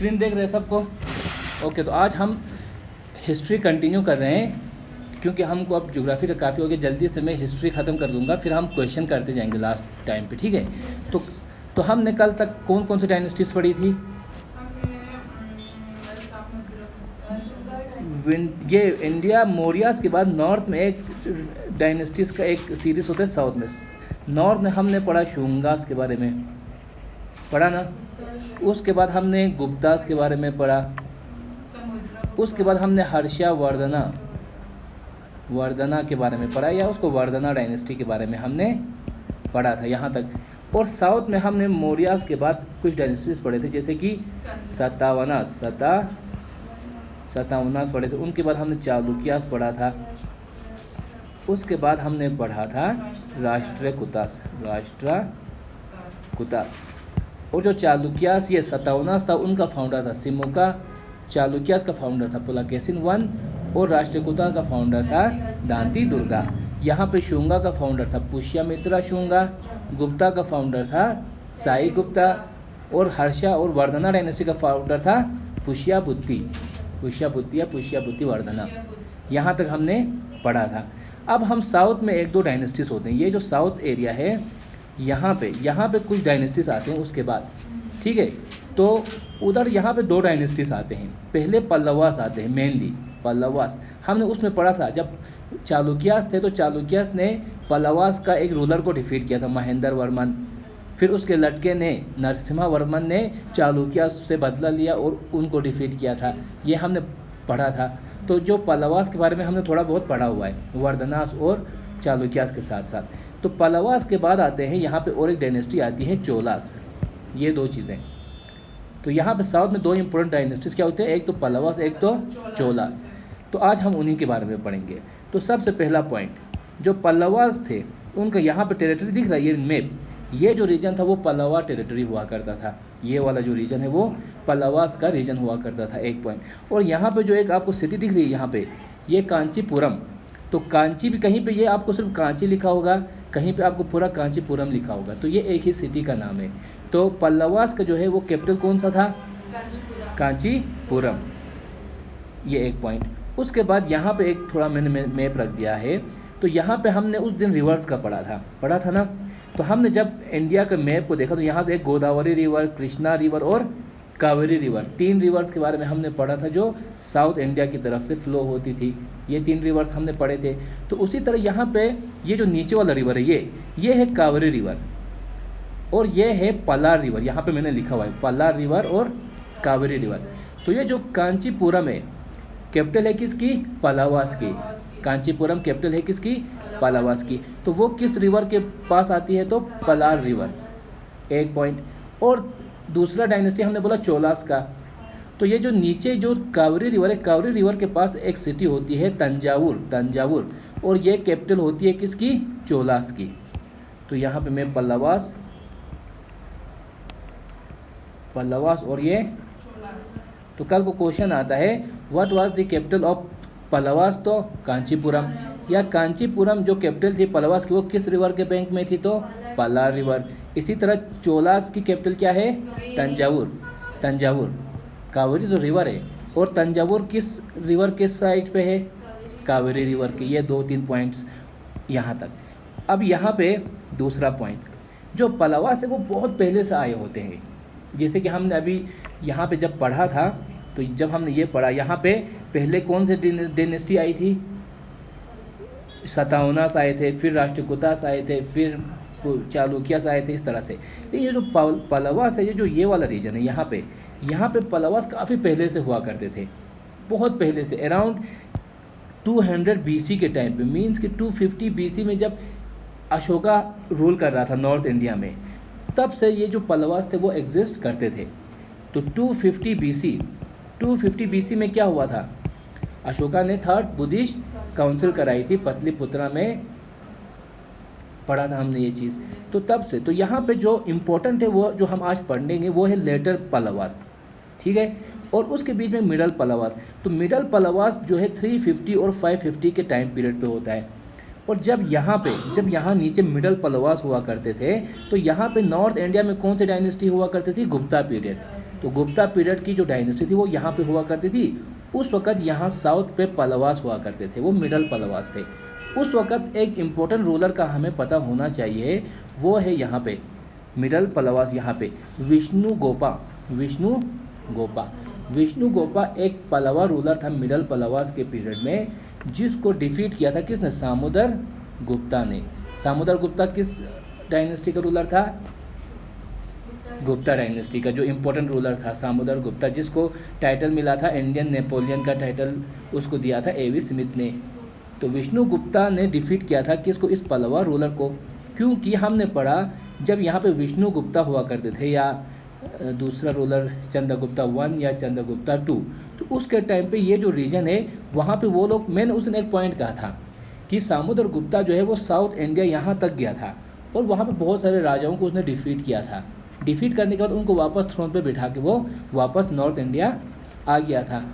Screen देख रहे हैं सबको? ओके, तो आज हम हिस्ट्री कंटिन्यू कर रहे हैं क्योंकि हमको अब ज्योग्राफी का काफ़ी हो गया। जल्दी से मैं हिस्ट्री ख़त्म कर दूंगा, फिर हम क्वेश्चन करते जाएंगे लास्ट टाइम पे, ठीक है? तो हमने कल तक कौन कौन सी डायनेस्टीज़ पढ़ी थी? ये इंडिया मौर्यास के बाद नॉर्थ में एक डायनेस्टीज़ का एक सीरीज़ होता है साउथ में। नॉर्थ में हमने पढ़ा शुंगास के बारे में, पढ़ा ना? उसके बाद हमने गुप्तास के बारे में पढ़ा। उसके बाद हमने हर्षा वर्धना के बारे में पढ़ा, या उसको वर्धना डायनेस्टी के बारे में हमने पढ़ा था यहाँ तक। और साउथ में हमने मौर्यास के बाद कुछ डायनेस्टीज़ पढ़े थे, जैसे कि सतावनास पढ़े थे। उनके बाद हमने चालुक्यास पढ़ा था। उसके बाद हमने पढ़ा था राष्ट्रकूटास। और जो चालुक्यास ये सतावनास था, उनका फाउंडर था सिमुका। चालुक्यास का फाउंडर था पुलकेशिन I और राष्ट्रकूटा का फाउंडर था दांती दुर्गा। यहाँ पे शुंगा का फाउंडर था पुष्यमित्रा शुंगा। गुप्ता का फाउंडर था साई गुप्ता। और हर्षा और वर्धना डायनेस्टी का फाउंडर था पुष्यभूति वर्धना। यहाँ तक हमने पढ़ा था। अब हम साउथ में एक दो डायनेस्टीज होते हैं। ये जो साउथ एरिया है, यहाँ पे कुछ डायनेस्टीज आते हैं उसके बाद, ठीक है? तो उधर यहाँ पे दो डायनेस्टीज आते हैं। पहले पल्लवास आते हैं, मेनली पल्लवास। हमने उसमें पढ़ा था जब चालुक्यास थे, तो चालुक्यास ने पल्लवास का एक रूलर को डिफीट किया था, महेंद्र वर्मन। फिर उसके लड़के ने नरसिम्हा वर्मन ने चालुक्यास से बदला लिया और उनको डिफीट किया था। ये हमने पढ़ा था। तो जो पल्लवास के बारे में हमने थोड़ा बहुत पढ़ा हुआ है, वर्धनास और चालुक्यास के साथ साथ। तो पल्लवास के बाद आते हैं यहाँ पे और एक डायनेस्टी आती है चोलास। ये दो चीज़ें। तो यहाँ पे साउथ में दो इंपॉर्टेंट डायनेस्टीज क्या होते हैं, एक तो पल्लवास, एक तो चोलास। तो आज हम उन्हीं के बारे में पढ़ेंगे। तो सबसे पहला पॉइंट, जो पल्लवास थे उनका यहाँ पे टेरिटरी दिख रहा है, ये मैप। ये जो रीजन था वो पल्लवा टेरिटरी हुआ करता था। ये वाला जो रीजन है वो पल्लवास का रीजन हुआ करता था, एक पॉइंट। और यहाँ पे जो एक आपको सिटी दिख रही है यहाँ पे, ये कांचीपुरम। तो कांची भी कहीं पे ये आपको सिर्फ कांची लिखा होगा, कहीं पे आपको पूरा कांचीपुरम लिखा होगा। तो ये एक ही सिटी का नाम है। तो पल्लवास का जो है वो कैपिटल कौन सा था? कांचीपुरम। ये एक पॉइंट। उसके बाद यहाँ पे एक थोड़ा मैंने मैप रख दिया है। तो यहाँ पे हमने उस दिन रिवर्स का पढ़ा था ना? तो हमने जब इंडिया के मैप को देखा तो यहाँ से एक गोदावरी रिवर, कृष्णा रिवर और कावेरी रिवर, 3 रिवर्स के बारे में हमने पढ़ा था जो साउथ इंडिया की तरफ से फ्लो होती थी। ये 3 रिवर्स हमने पढ़े थे। तो उसी तरह यहाँ पे ये जो नीचे वाला रिवर है, ये है कावेरी रिवर और ये है पलार रिवर। यहाँ पे मैंने लिखा हुआ है पलार रिवर और कावेरी रिवर। तो ये जो कांचीपुरम है, कैपिटल है किसकी? पल्लवास की। कांचीपुरम कैपिटल है किसकी? पल्लवास की। तो वो किस रिवर के पास आती है? तो पलार रिवर, एक पॉइंट। और दूसरा डायनेस्टी हमने बोला चोलास का। तो ये जो नीचे जो कावेरी रिवर है, कावेरी रिवर के पास एक सिटी होती है तंजावुर, और ये कैपिटल होती है किसकी? चोलास की। तो यहाँ पे मैं पल्लवास और ये। तो कल को क्वेश्चन आता है, what was the capital of Pallavas? तो कांचीपुरम। या कांचीपुरम जो कैपिटल थी पल्लवास की, वो किस रिवर के बैंक में थी? तो पलार रिवर। इसी तरह चोलास की कैपिटल क्या है? तंजावुर। कावेरी तो रिवर है, और तंजावुर किस रिवर के साइड पे है? कावेरी रिवर के। ये 2-3 पॉइंट्स यहाँ तक। अब यहाँ पे दूसरा पॉइंट, जो पल्लवास है वो बहुत पहले से आए होते हैं। जैसे कि हमने अभी यहाँ पे जब पढ़ा था, तो जब हमने ये पढ़ा, यहाँ पे पहले कौन से डायनेस्टी आई थी? सतावनास आए थे, फिर राष्ट्रकूटास आए थे, फिर चालुक्यास आए थे, इस तरह से। लेकिन ये जो पल्लवास है, ये वाला रीजन है, यहाँ पे पल्लवास काफ़ी पहले से हुआ करते थे, बहुत पहले से। अराउंड 200 BC के टाइम पे, मीन्स कि 250 BC में जब अशोका रूल कर रहा था नॉर्थ इंडिया में, तब से ये जो पल्लवास थे वो एग्जिस्ट करते थे। तो 250 BC में क्या हुआ था? अशोका ने 3rd बुद्धिस्ट काउंसिल कराई थी, पतलीपुत्रा में पढ़ा था हमने ये चीज़। तो तब से तो यहाँ पे जो इम्पोर्टेंट है वो जो हम आज पढ़ेंगे वो है लेटर पल्लवास, ठीक है? और उसके बीच में मिडल पल्लवास। तो मिडल पल्लवास जो है 350 और 550 के टाइम पीरियड पे होता है। और जब यहाँ नीचे मिडल पल्लवास हुआ करते थे, तो यहाँ पे नॉर्थ इंडिया में कौन सी डायनेस्टी हुआ करती थी? गुप्ता पीरियड। तो गुप्ता पीरियड की जो डायनेस्टी थी वो यहाँ पे हुआ करती थी। उस वक़्त यहाँ साउथ पे पल्लवास हुआ करते थे, वो मिडल पल्लवास थे। उस वक़्त एक इम्पोर्टेंट रूलर का हमें पता होना चाहिए, वो है यहाँ पे मिडल पल्लवास, यहाँ पे विष्णु गोपा एक पल्लवा रूलर था मिडल पल्लवास के पीरियड में, जिसको डिफीट किया था किसने? सामुदर गुप्ता ने। सामुदर गुप्ता किस डायनेस्टी का रूलर था? गुप्ता डायनेस्टी का जो इम्पोर्टेंट रूलर था सामुदर गुप्ता, जिसको टाइटल मिला था इंडियन नेपोलियन का टाइटल उसको दिया था एवी स्मिथ ने। तो विष्णु गुप्ता ने डिफीट किया था किसको? इस पल्लवा रूलर को। क्योंकि हमने पढ़ा जब यहाँ पे विष्णु गुप्ता हुआ करते थे या दूसरा रूलर चंद्रगुप्ता 1 या चंद्रगुप्ता 2, तो उसके टाइम पे ये जो रीजन है वहाँ पे वो लोग, मैंने उस दिन एक पॉइंट कहा था कि सामुदर गुप्ता जो है वो साउथ इंडिया यहाँ तक गया था और वहाँ पे बहुत सारे राजाओं को उसने डिफीट किया था। डिफीट करने के बाद उनको वापस थ्रोन पे बिठा के वो वापस नॉर्थ इंडिया आ गया था।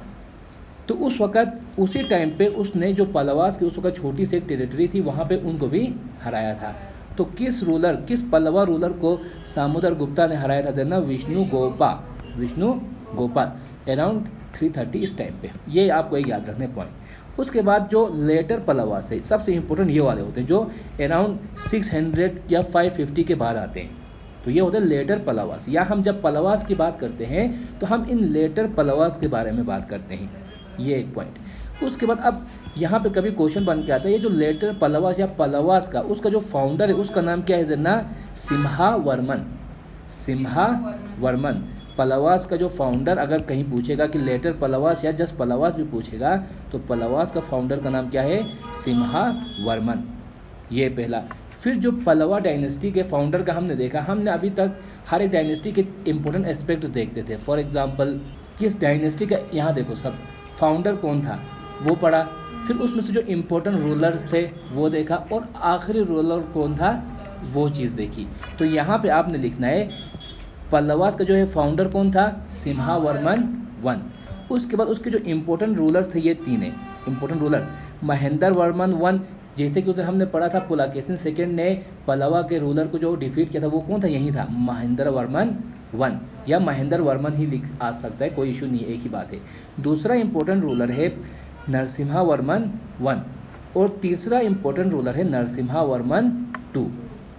तो उस वक़्त उसी टाइम पे उसने जो पल्लवास की उस वक़्त छोटी सी एक टेरिटरी थी वहाँ पे उनको भी हराया था। तो किस पल्लवा रूलर को सामुदर गुप्ता ने हराया था? जना विष्णु गोपा अराउंड 330 इस टाइम पे। ये आपको एक याद रखने पॉइंट। उसके बाद जो लेटर पल्लवास है, सबसे इम्पोर्टेंट ये वाले होते हैं जो अराउंड 600 या 550 के बाद आते हैं। तो ये होते हैं लेटर पल्लवास, या हम जब पल्लवास की बात करते हैं तो हम इन लेटर पल्लवास के बारे में बात करते हैं। ये एक पॉइंट। उसके बाद अब यहाँ पे कभी क्वेश्चन बन के आता है, ये जो लेटर पल्लवास या पल्लवास का उसका जो फाउंडर है उसका नाम क्या है? जना सिम्हावर्मन। पल्लवास का जो फाउंडर अगर कहीं पूछेगा कि लेटर पल्लवास या जस्ट पल्लवास भी पूछेगा तो पल्लवास का फाउंडर का नाम क्या है? सिम्हावर्मन। ये पहला। फिर जो पल्लवा डायनेस्टी के फाउंडर का हमने देखा, हमने अभी तक हर एक डायनेस्टी के इंपॉर्टेंट एस्पेक्ट्स देखते थे। फॉर एग्जांपल किस डायनेस्टी का, यहाँ देखो सब फाउंडर कौन था वो पढ़ा, फिर उसमें से जो इम्पोर्टेंट रूलर्स थे वो देखा, और आखिरी रूलर कौन था वो चीज़ देखी। तो यहाँ पे आपने लिखना है पल्लवास का जो है फाउंडर कौन था? सिम्हावर्मन 1। उसके बाद उसके जो इम्पोर्टेंट रूलर्स थे ये 3 है इम्पोर्टेंट रूलर्स। महेंद्र वर्मन 1, जैसे कि उधर हमने पढ़ा था पुलकेशिन सेकंड ने पल्लवा के रूलर को जो डिफीट किया था वो कौन था? यही था महेंद्र वर्मन 1, या महेंद्र वर्मन ही लिख आ सकता है, कोई इशू नहीं है, एक ही बात है। दूसरा इंपॉर्टेंट रूलर है नरसिम्हावर्मन 1 और तीसरा इंपॉर्टेंट रूलर है नरसिम्हावर्मन 2।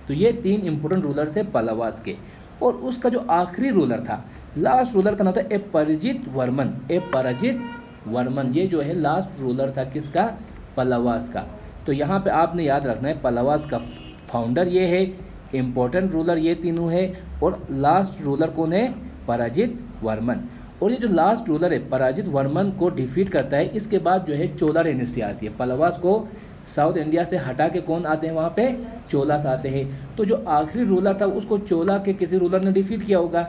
तो ये 3 इंपॉर्टेंट रूलर्स है पल्लवास के। और उसका जो आखिरी रूलर था, लास्ट रूलर का नाम था अपराजित वर्मन। ये जो है लास्ट रूलर था किसका? पल्लवास का। तो यहाँ पे आपने याद रखना है पल्लवास का फाउंडर ये है, इम्पोर्टेंट रूलर ये तीनों है, और लास्ट रूलर कौन है? पराजित वर्मन। और ये जो लास्ट रूलर है पराजित वर्मन को डिफीट करता है, इसके बाद जो है चोला डायनेस्टी आती है। पल्लवास को साउथ इंडिया से हटा के कौन आते हैं वहाँ पे? चोलास आते हैं। तो जो आखिरी रूलर था उसको चोला के किसी रूलर ने डिफीट किया होगा,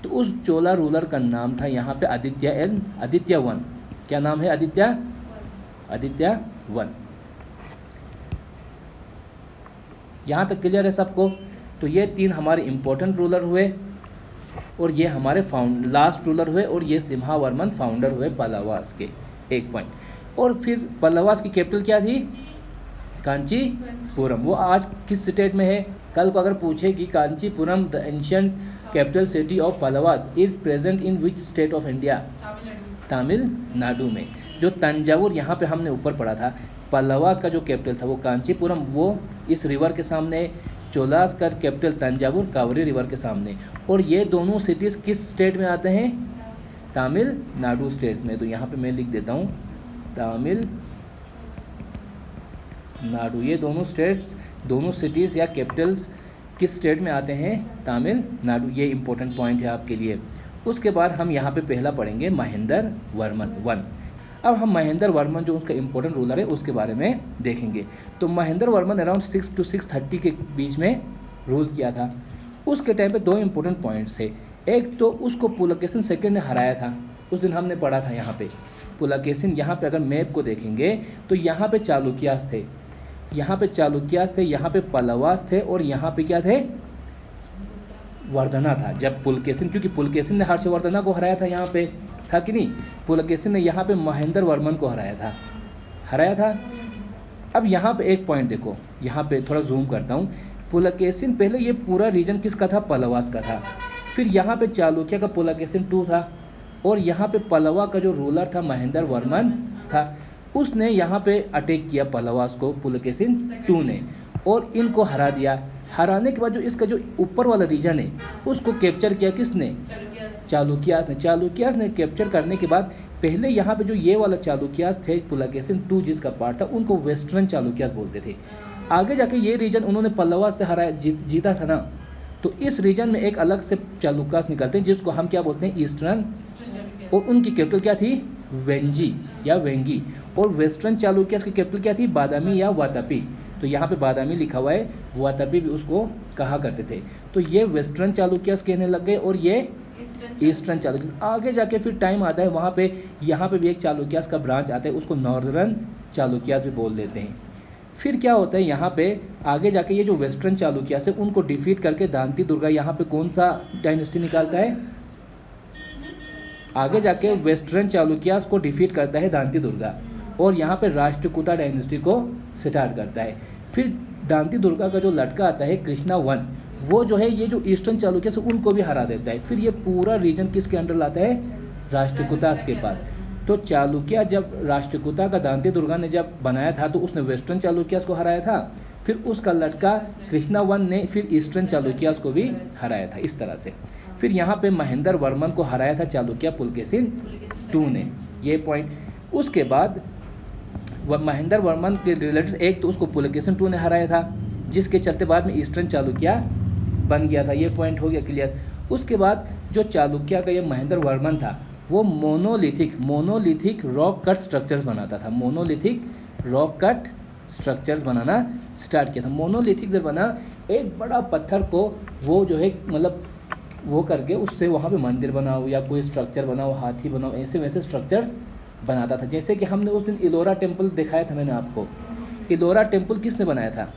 तो उस चोला रूलर का नाम था यहाँ पे आदित्य 1। क्या नाम है? आदित्य 1। यहाँ तक क्लियर है सबको? तो ये 3 हमारे इम्पोर्टेंट रूलर हुए और ये हमारे लास्ट रूलर हुए, और ये सिम्हावर्मन फाउंडर हुए पल्लवास के। एक पॉइंट। और फिर पल्लवास की कैपिटल क्या थी? कांचीपुरम। वो आज किस स्टेट में है? कल को अगर पूछे कि Kanchipuram the ancient capital city of Pallavas is present in which state of India? Tamil Nadu में। जो तंजावुर यहाँ पे हमने ऊपर पढ़ा था, पल्लवा का जो कैपिटल था वो कांचीपुरम, वो इस रिवर के सामने। चोलास का कैपिटल तंजावुर कावेरी रिवर के सामने। और ये दोनों सिटीज़ किस स्टेट में आते हैं? तमिलनाडु स्टेट में। तो यहाँ पे मैं लिख देता हूँ तमिलनाडु। ये दोनों स्टेट्स, दोनों सिटीज़ या कैपिटल्स किस स्टेट में आते हैं? तमिलनाडु। ये इंपॉर्टेंट पॉइंट है आपके लिए। उसके बाद हम यहाँ पे पहला पढ़ेंगे महेंद्र वर्मन 1। अब हम महेंद्र वर्मन जो उसका इम्पोर्टेंट रूलर है उसके बारे में देखेंगे। तो महेंद्र वर्मन अराउंड 6 to 630 के बीच में रूल किया था। उसके टाइम पे 2 इम्पोर्टेंट पॉइंट्स है। एक तो उसको पुलकेशिन सेकंड ने हराया था, उस दिन हमने पढ़ा था यहाँ पे पुलकेशिन। यहाँ पे अगर मैप को देखेंगे तो यहाँ पे चालुक्यास थे, यहाँ पे पल्लवास थे, और यहाँ पे क्या थे? वर्धना था। जब पुलकेशिन, क्योंकि पुलकेशिन ने हर्षवर्धना को हराया था, यहाँ पे था कि नहीं? पुलकेशिन ने यहाँ पे महेंद्र वर्मन को हराया था। अब यहाँ पे एक पॉइंट देखो, यहाँ पे थोड़ा जूम करता हूँ। पुलकेशिन पहले ये पूरा रीजन किसका था? पल्लवास का था। फिर यहाँ पे चालुक्य का पुलकेशिन टू था, और यहाँ पे पल्लवा का जो रूलर था महेंद्र वर्मन था, उसने यहाँ पे अटैक किया पल्लवास को पुलकेशिन टू ने, और इनको हरा दिया। हराने के बाद जो इसका जो ऊपर वाला रीजन है उसको कैप्चर किया किसने? चालुक्यास ने। चालुक्यास ने कैप्चर करने के बाद पहले यहाँ पे जो ये वाला चालुक्यास थे पुलकेशिन टू जिसका पार्ट था, उनको वेस्टर्न चालुक्यास बोलते थे। आगे जाके ये रीजन उन्होंने पल्लवा से हराया, जीता था ना, तो इस रीजन में एक अलग से चालुक्यास निकलते हैं जिसको हम क्या बोलते हैं? ईस्टर्न। और उनकी कैपिटल क्या थी? वेंजी या वेंगी। और वेस्टर्न चालुक्यास की कैपिटल क्या थी? बादामी या वातापी। तो यहाँ पे बादामी लिखा हुआ है, वातापी भी उसको कहा करते थे। तो ये वेस्टर्न चालुक्यास कहने लग गए और ये ईस्टर्न चालुक्यास। आगे जाके फिर टाइम आता है वहाँ पे, यहाँ पे भी एक चालुक्यास का ब्रांच आता है, उसको नॉर्दर्न चालुक्यास भी बोल देते हैं। फिर क्या होता है यहाँ पे आगे जाके ये जो वेस्टर्न चालुक्यास है उनको डिफीट करके दांती दुर्गा यहाँ पे कौन सा डायनेस्टी निकालता है? आगे जाके वेस्टर्न चालुक्यास को डिफीट करता है दांती दुर्गा, और यहाँ पे राष्ट्रकूटा डायनेस्टी को स्टार्ट करता है। फिर दांती दुर्गा का जो लड़का आता है कृष्णा वन, वो जो है ये जो ईस्टर्न चालुक्यास उनको भी हरा देता है। फिर ये पूरा रीजन किसके अंडर लाता है? राष्ट्रकूटास के पास। तो चालुक्य जब राष्ट्रकूटा का दांती दुर्गा ने जब बनाया था तो उसने वेस्टर्न चालुक्यास को हराया था, फिर उसका लड़का कृष्णा वन ने फिर ईस्टर्न चालुक्यास को भी हराया था, इस तरह से। फिर यहाँ पे महेंद्र वर्मन को हराया था चालुक्य पुलकेशिन टू ने, ये पॉइंट। उसके बाद महेंद्र वर्मन के रिलेटेड एक तो उसको पुलकेशिन टू ने हराया था, जिसके चलते बाद में ईस्टर्न चालुक्य बन गया था, ये पॉइंट हो गया क्लियर। उसके बाद जो चालुक्य का ये महेंद्र वर्मन था वो मोनोलिथिक रॉक कट स्ट्रक्चर्स बनाता था। मोनोलिथिक रॉक कट स्ट्रक्चर्स बनाना स्टार्ट किया था। मोनोलिथिक जब बना, एक बड़ा पत्थर को वो जो है मतलब वो करके उससे वहाँ पे मंदिर बनाओ या कोई स्ट्रक्चर बनाओ, हाथी बनाओ, ऐसे वैसे स्ट्रक्चर्स बनाता था। जैसे कि हमने उस दिन इलोरा टेम्पल दिखाया था मैंने आपको। इलोरा टेम्पल किसने बनाया था?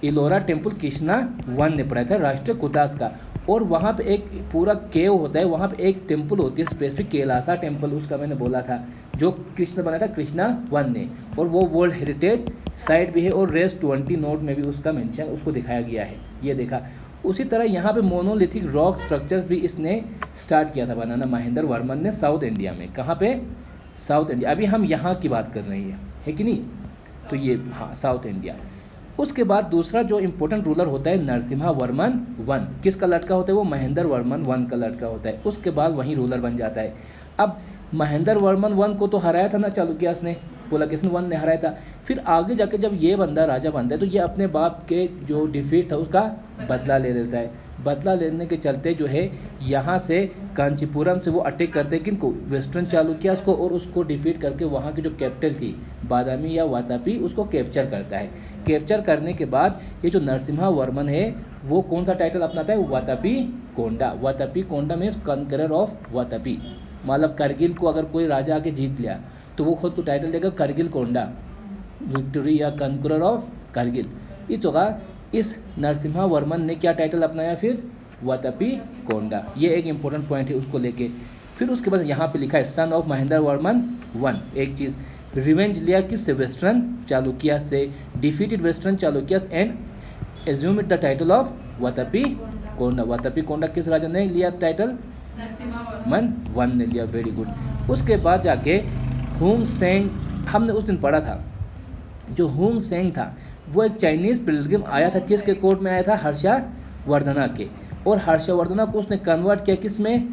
इलोरा टेम्पल कृष्णा वन ने बनाया था, राष्ट्रकूटास का। और वहाँ पे एक पूरा केव होता है, वहाँ पे एक टेम्पल होती है स्पेसिफिक, कैलासा टेम्पल उसका मैंने बोला था, जो कृष्ण बनाया था कृष्णा वन ने। और वो वर्ल्ड हेरिटेज साइट भी है, और रेस 20 नोट में भी उसका मेंशन उसको दिखाया गया है, ये देखा। उसी तरह यहाँ पे मोनोलिथिक रॉक स्ट्रक्चर्स भी इसने स्टार्ट किया था बनाना महेंद्र वर्मन ने, साउथ इंडिया में। कहाँ पे? South India. अभी हम यहाँ की बात कर रहे हैं, है कि नहीं? तो ये हाँ, साउथ इंडिया। उसके बाद दूसरा जो इम्पोर्टेंट रूलर होता है नरसिम्हा वर्मन वन। किसका लड़का होता है वो? महेंद्र वर्मन वन का लड़का होता है। उसके बाद वहीं रूलर बन जाता है। अब महेंद्र वर्मन वन को तो हराया था ना चालुक्यास ने, पुलकेशिन वन ने हराया था। फिर आगे जाके जब ये बंदा राजा बनता है तो ये अपने बाप के जो डिफीट था उसका बदला ले लेता है। बदला लेने के चलते जो है यहाँ से कांचीपुरम से वो अटैक करते हैं किनको? वेस्टर्न चालुक्यास को, और उसको डिफीट करके वहाँ की जो कैपिटल थी बादामी या वातापी उसको कैप्चर करता है। कैप्चर करने के बाद ये जो नरसिम्हा वर्मन है वो कौन सा टाइटल अपनाता है? वातापी कोंडा। वातापी कोंडा मीन्स कनकरर ऑफ वातापी। मतलब करगिल को अगर कोई राजा आके जीत लिया तो वो खुद को टाइटल देगा करगिल कोंडा, विक्टोरी या कनकरर ऑफ करगिल। इस जगह इस नरसिम्हा वर्मन ने क्या टाइटल अपनाया? फिर वातापी कोंडा। ये एक इंपॉर्टेंट पॉइंट है उसको लेके। फिर उसके बाद यहाँ पे लिखा है son of Mahendra Varman one. एक चीज़, रिवेंज लिया किससे? वेस्टर्न चालुक्यास से। Defeated western Chalukyas and assumed the title of Vatapi Konda. Vatapi Konda किस राजा ने लिया टाइटल? मन वन ने लिया। Very good. उसके बाद जाके हुंग सेंग, हमने उस दिन पढ़ा था, जो हुंग सेंग था वो एक चाइनीज़ पिलग्रिम आया था। किसके कोर्ट में आया था? हर्षवर्धना के। और हर्षवर्धना को उसने कन्वर्ट किया किस में?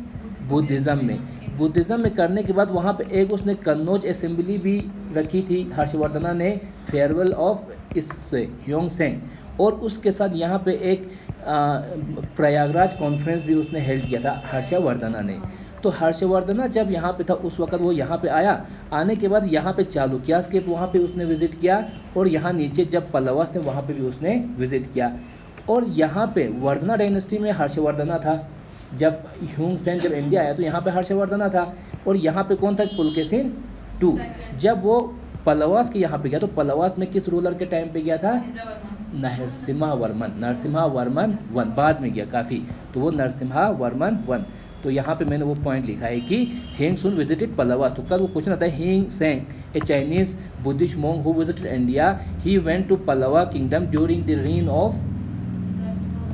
बुद्धिज़्म में। बुद्धिज़्म में करने के बाद वहाँ पे एक उसने कन्नौज असेंबली भी रखी थी हर्षवर्धना ने, फेयरवेल ऑफ इससे ह्योंग सेंग। और उसके साथ यहाँ पे एक प्रयागराज कॉन्फ्रेंस भी उसने हेल्ड किया था हर्षवर्धना ने। तो हर्षवर्धना जब यहाँ पे था उस वक्त वो यहाँ पे आया। आने के बाद यहाँ पे चालुक्यास के वहाँ पे उसने विज़िट किया, और यहाँ नीचे जब पल्लवास ने वहाँ पे भी उसने विज़िट किया। और यहाँ पे वर्धना डायनेस्टी में हर्षवर्धना था। जब ह्योंग सेंग जब इंडिया आया तो यहाँ पे हर्षवर्धना था, और यहाँ पे कौन था? पुलकेशिन टू। जब वो पल्लवास के यहाँ पे गया तो पल्लवास में किस रूलर के टाइम पे गया था? नरसिम्हा वर्मन। नरसिम्हा वर्मन वन बाद में गया काफ़ी, तो वो नरसिम्हा वर्मन वन। तो यहाँ पे मैंने वो पॉइंट लिखा है कि हिंग सुन विजिटेड पल्लवास। तो कल वो क्वेश्चन आता है, Hiuen Tsang a Chinese Buddhist monk who visited India, he went to Pallava kingdom during the reign of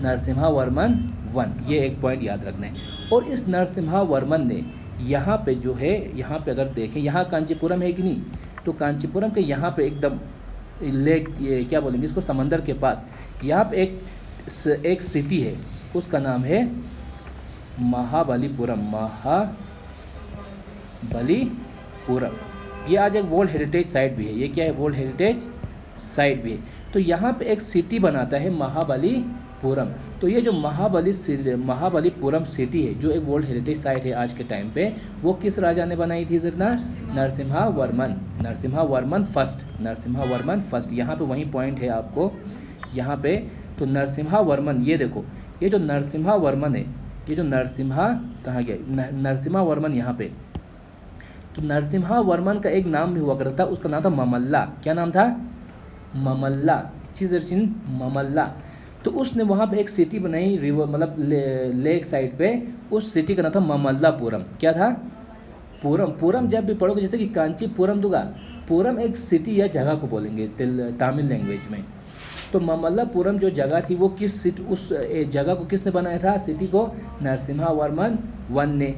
Narasimha Varman one, ये एक पॉइंट याद रखना है। और इस नरसिम्हा वर्मन ने यहाँ पे जो है, यहाँ पे अगर देखें, यहाँ कांचीपुरम है कि नहीं, तो कांचीपुरम के यहाँ पे एकदम लेक, ये क्या बोलेंगे इसको, समंदर के पास यहाँ पे एक सिटी है, उसका नाम है महाबलीपुरम। महाबलीपुरम ये आज एक वर्ल्ड हेरिटेज साइट भी है। ये क्या है, वर्ल्ड हेरिटेज साइट भी है। तो यहाँ पे एक सिटी बनाता है महाबलीपुरम। तो ये जो महाबलीपुरम सिटी है, जो एक वर्ल्ड हेरिटेज साइट है आज के टाइम पे, वो किस राजा ने बनाई थी जरा, नरसिम्हा वर्मन फर्स्ट। यहाँ पे वही पॉइंट है आपको यहाँ पे। तो नरसिम्हा वर्मन, ये देखो, ये जो नरसिम्हा वर्मन है, ये जो नरसिम्हा कहाँ गया, नरसिम्हा वर्मन यहाँ पे। तो नरसिम्हा वर्मन का एक नाम भी हुआ करता था, उसका नाम था ममल्ला। क्या नाम था, ममल्ला, ममल्ला। तो उसने वहाँ पे एक सिटी बनाई, रिवर मतलब लेक साइड पे, उस सिटी का नाम था ममल्लापुरम। क्या था, पूरम जब भी पढ़ोगे, जैसे कि कांचीपुरम दूंगा, पूरम एक सिटी या जगह को बोलेंगे तमिल लैंग्वेज में। तो ममल्लापुरम जो जगह थी, वो उस जगह को किसने बनाया था, सिटी को, नरसिम्हा वर्मन वन ने।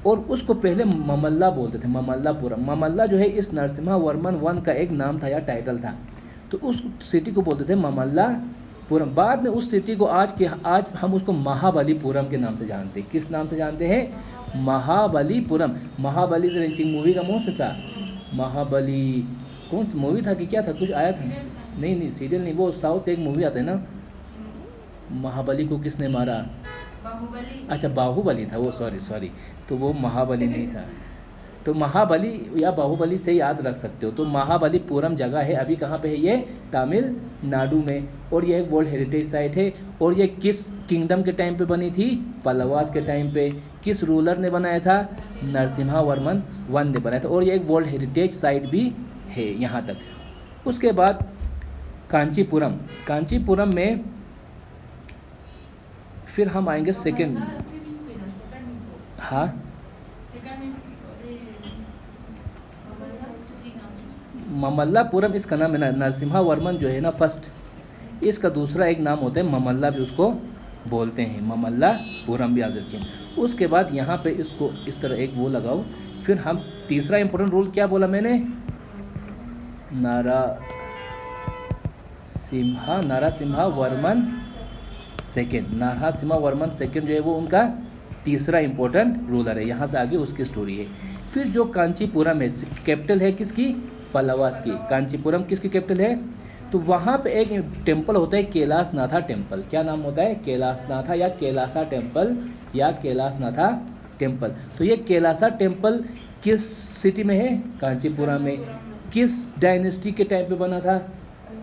और उसको पहले ममल्ला बोलते थे, ममल्लापुरम। ममल्ला जो है इस नरसिम्हा वर्मन वन का एक नाम था या टाइटल था। तो उस सिटी को बोलते थे ममल्लापुरम। बाद में उस सिटी को आज हम उसको महाबलीपुरम के नाम से जानते हैं। किस नाम से जानते हैं, महाबलीपुरम। महाबली से रेंचिंग मूवी का मोस्ट था, महाबली कौन सी मूवी था कि क्या था, कुछ आया था, नहीं सीरियल नहीं, वो साउथ एक मूवी आता है ना, महाबली को किसने मारा, बाहुबली। अच्छा बाहुबली था वो, सॉरी, तो वो महाबली नहीं था। तो महाबली या बाहुबली से याद रख सकते हो। तो महाबलीपुरम जगह है, अभी कहाँ पे है, ये तमिलनाडु में। और ये एक वर्ल्ड हेरिटेज साइट है। और ये किस किंगडम के टाइम पे बनी थी, पल्लवास के टाइम पे। किस रूलर ने बनाया था, नरसिम्हा वर्मन वन ने बनाया था। और ये एक वर्ल्ड हेरिटेज साइट भी है यहाँ तक। उसके बाद कांचीपुरम में फिर हम आएंगे सेकेंड, हाँ ममल्लापुरम इसका नाम है ना, नरसिम्हा वर्मन जो है ना फर्स्ट, इसका दूसरा एक नाम होता है ममल्ला भी उसको बोलते हैं, ममल्लापुरम भी आजर्चिन। उसके बाद यहाँ पे इसको इस तरह एक वो लगाओ। फिर हम तीसरा इंपॉर्टेंट रूल क्या बोला मैंने, नारासिम्हा वर्मन सेकेंड जो है वो उनका तीसरा इंपॉर्टेंट रूलर है। यहाँ से आगे उसकी स्टोरी है। फिर जो कांचीपुरम है, कैपिटल है किसकी, पल्लवास की। कांचीपुरम किसकी कैपिटल है, तो वहाँ पे एक टेम्पल होता है कैलासनाथा टेम्पल। क्या नाम होता है, कैलासनाथा या कैलासा टेम्पल या कैलासनाथा टेम्पल। तो ये कैलासा टेम्पल किस सिटी में है, कांचीपुरम में। किस डायनेस्टी के टाइम पे बना था,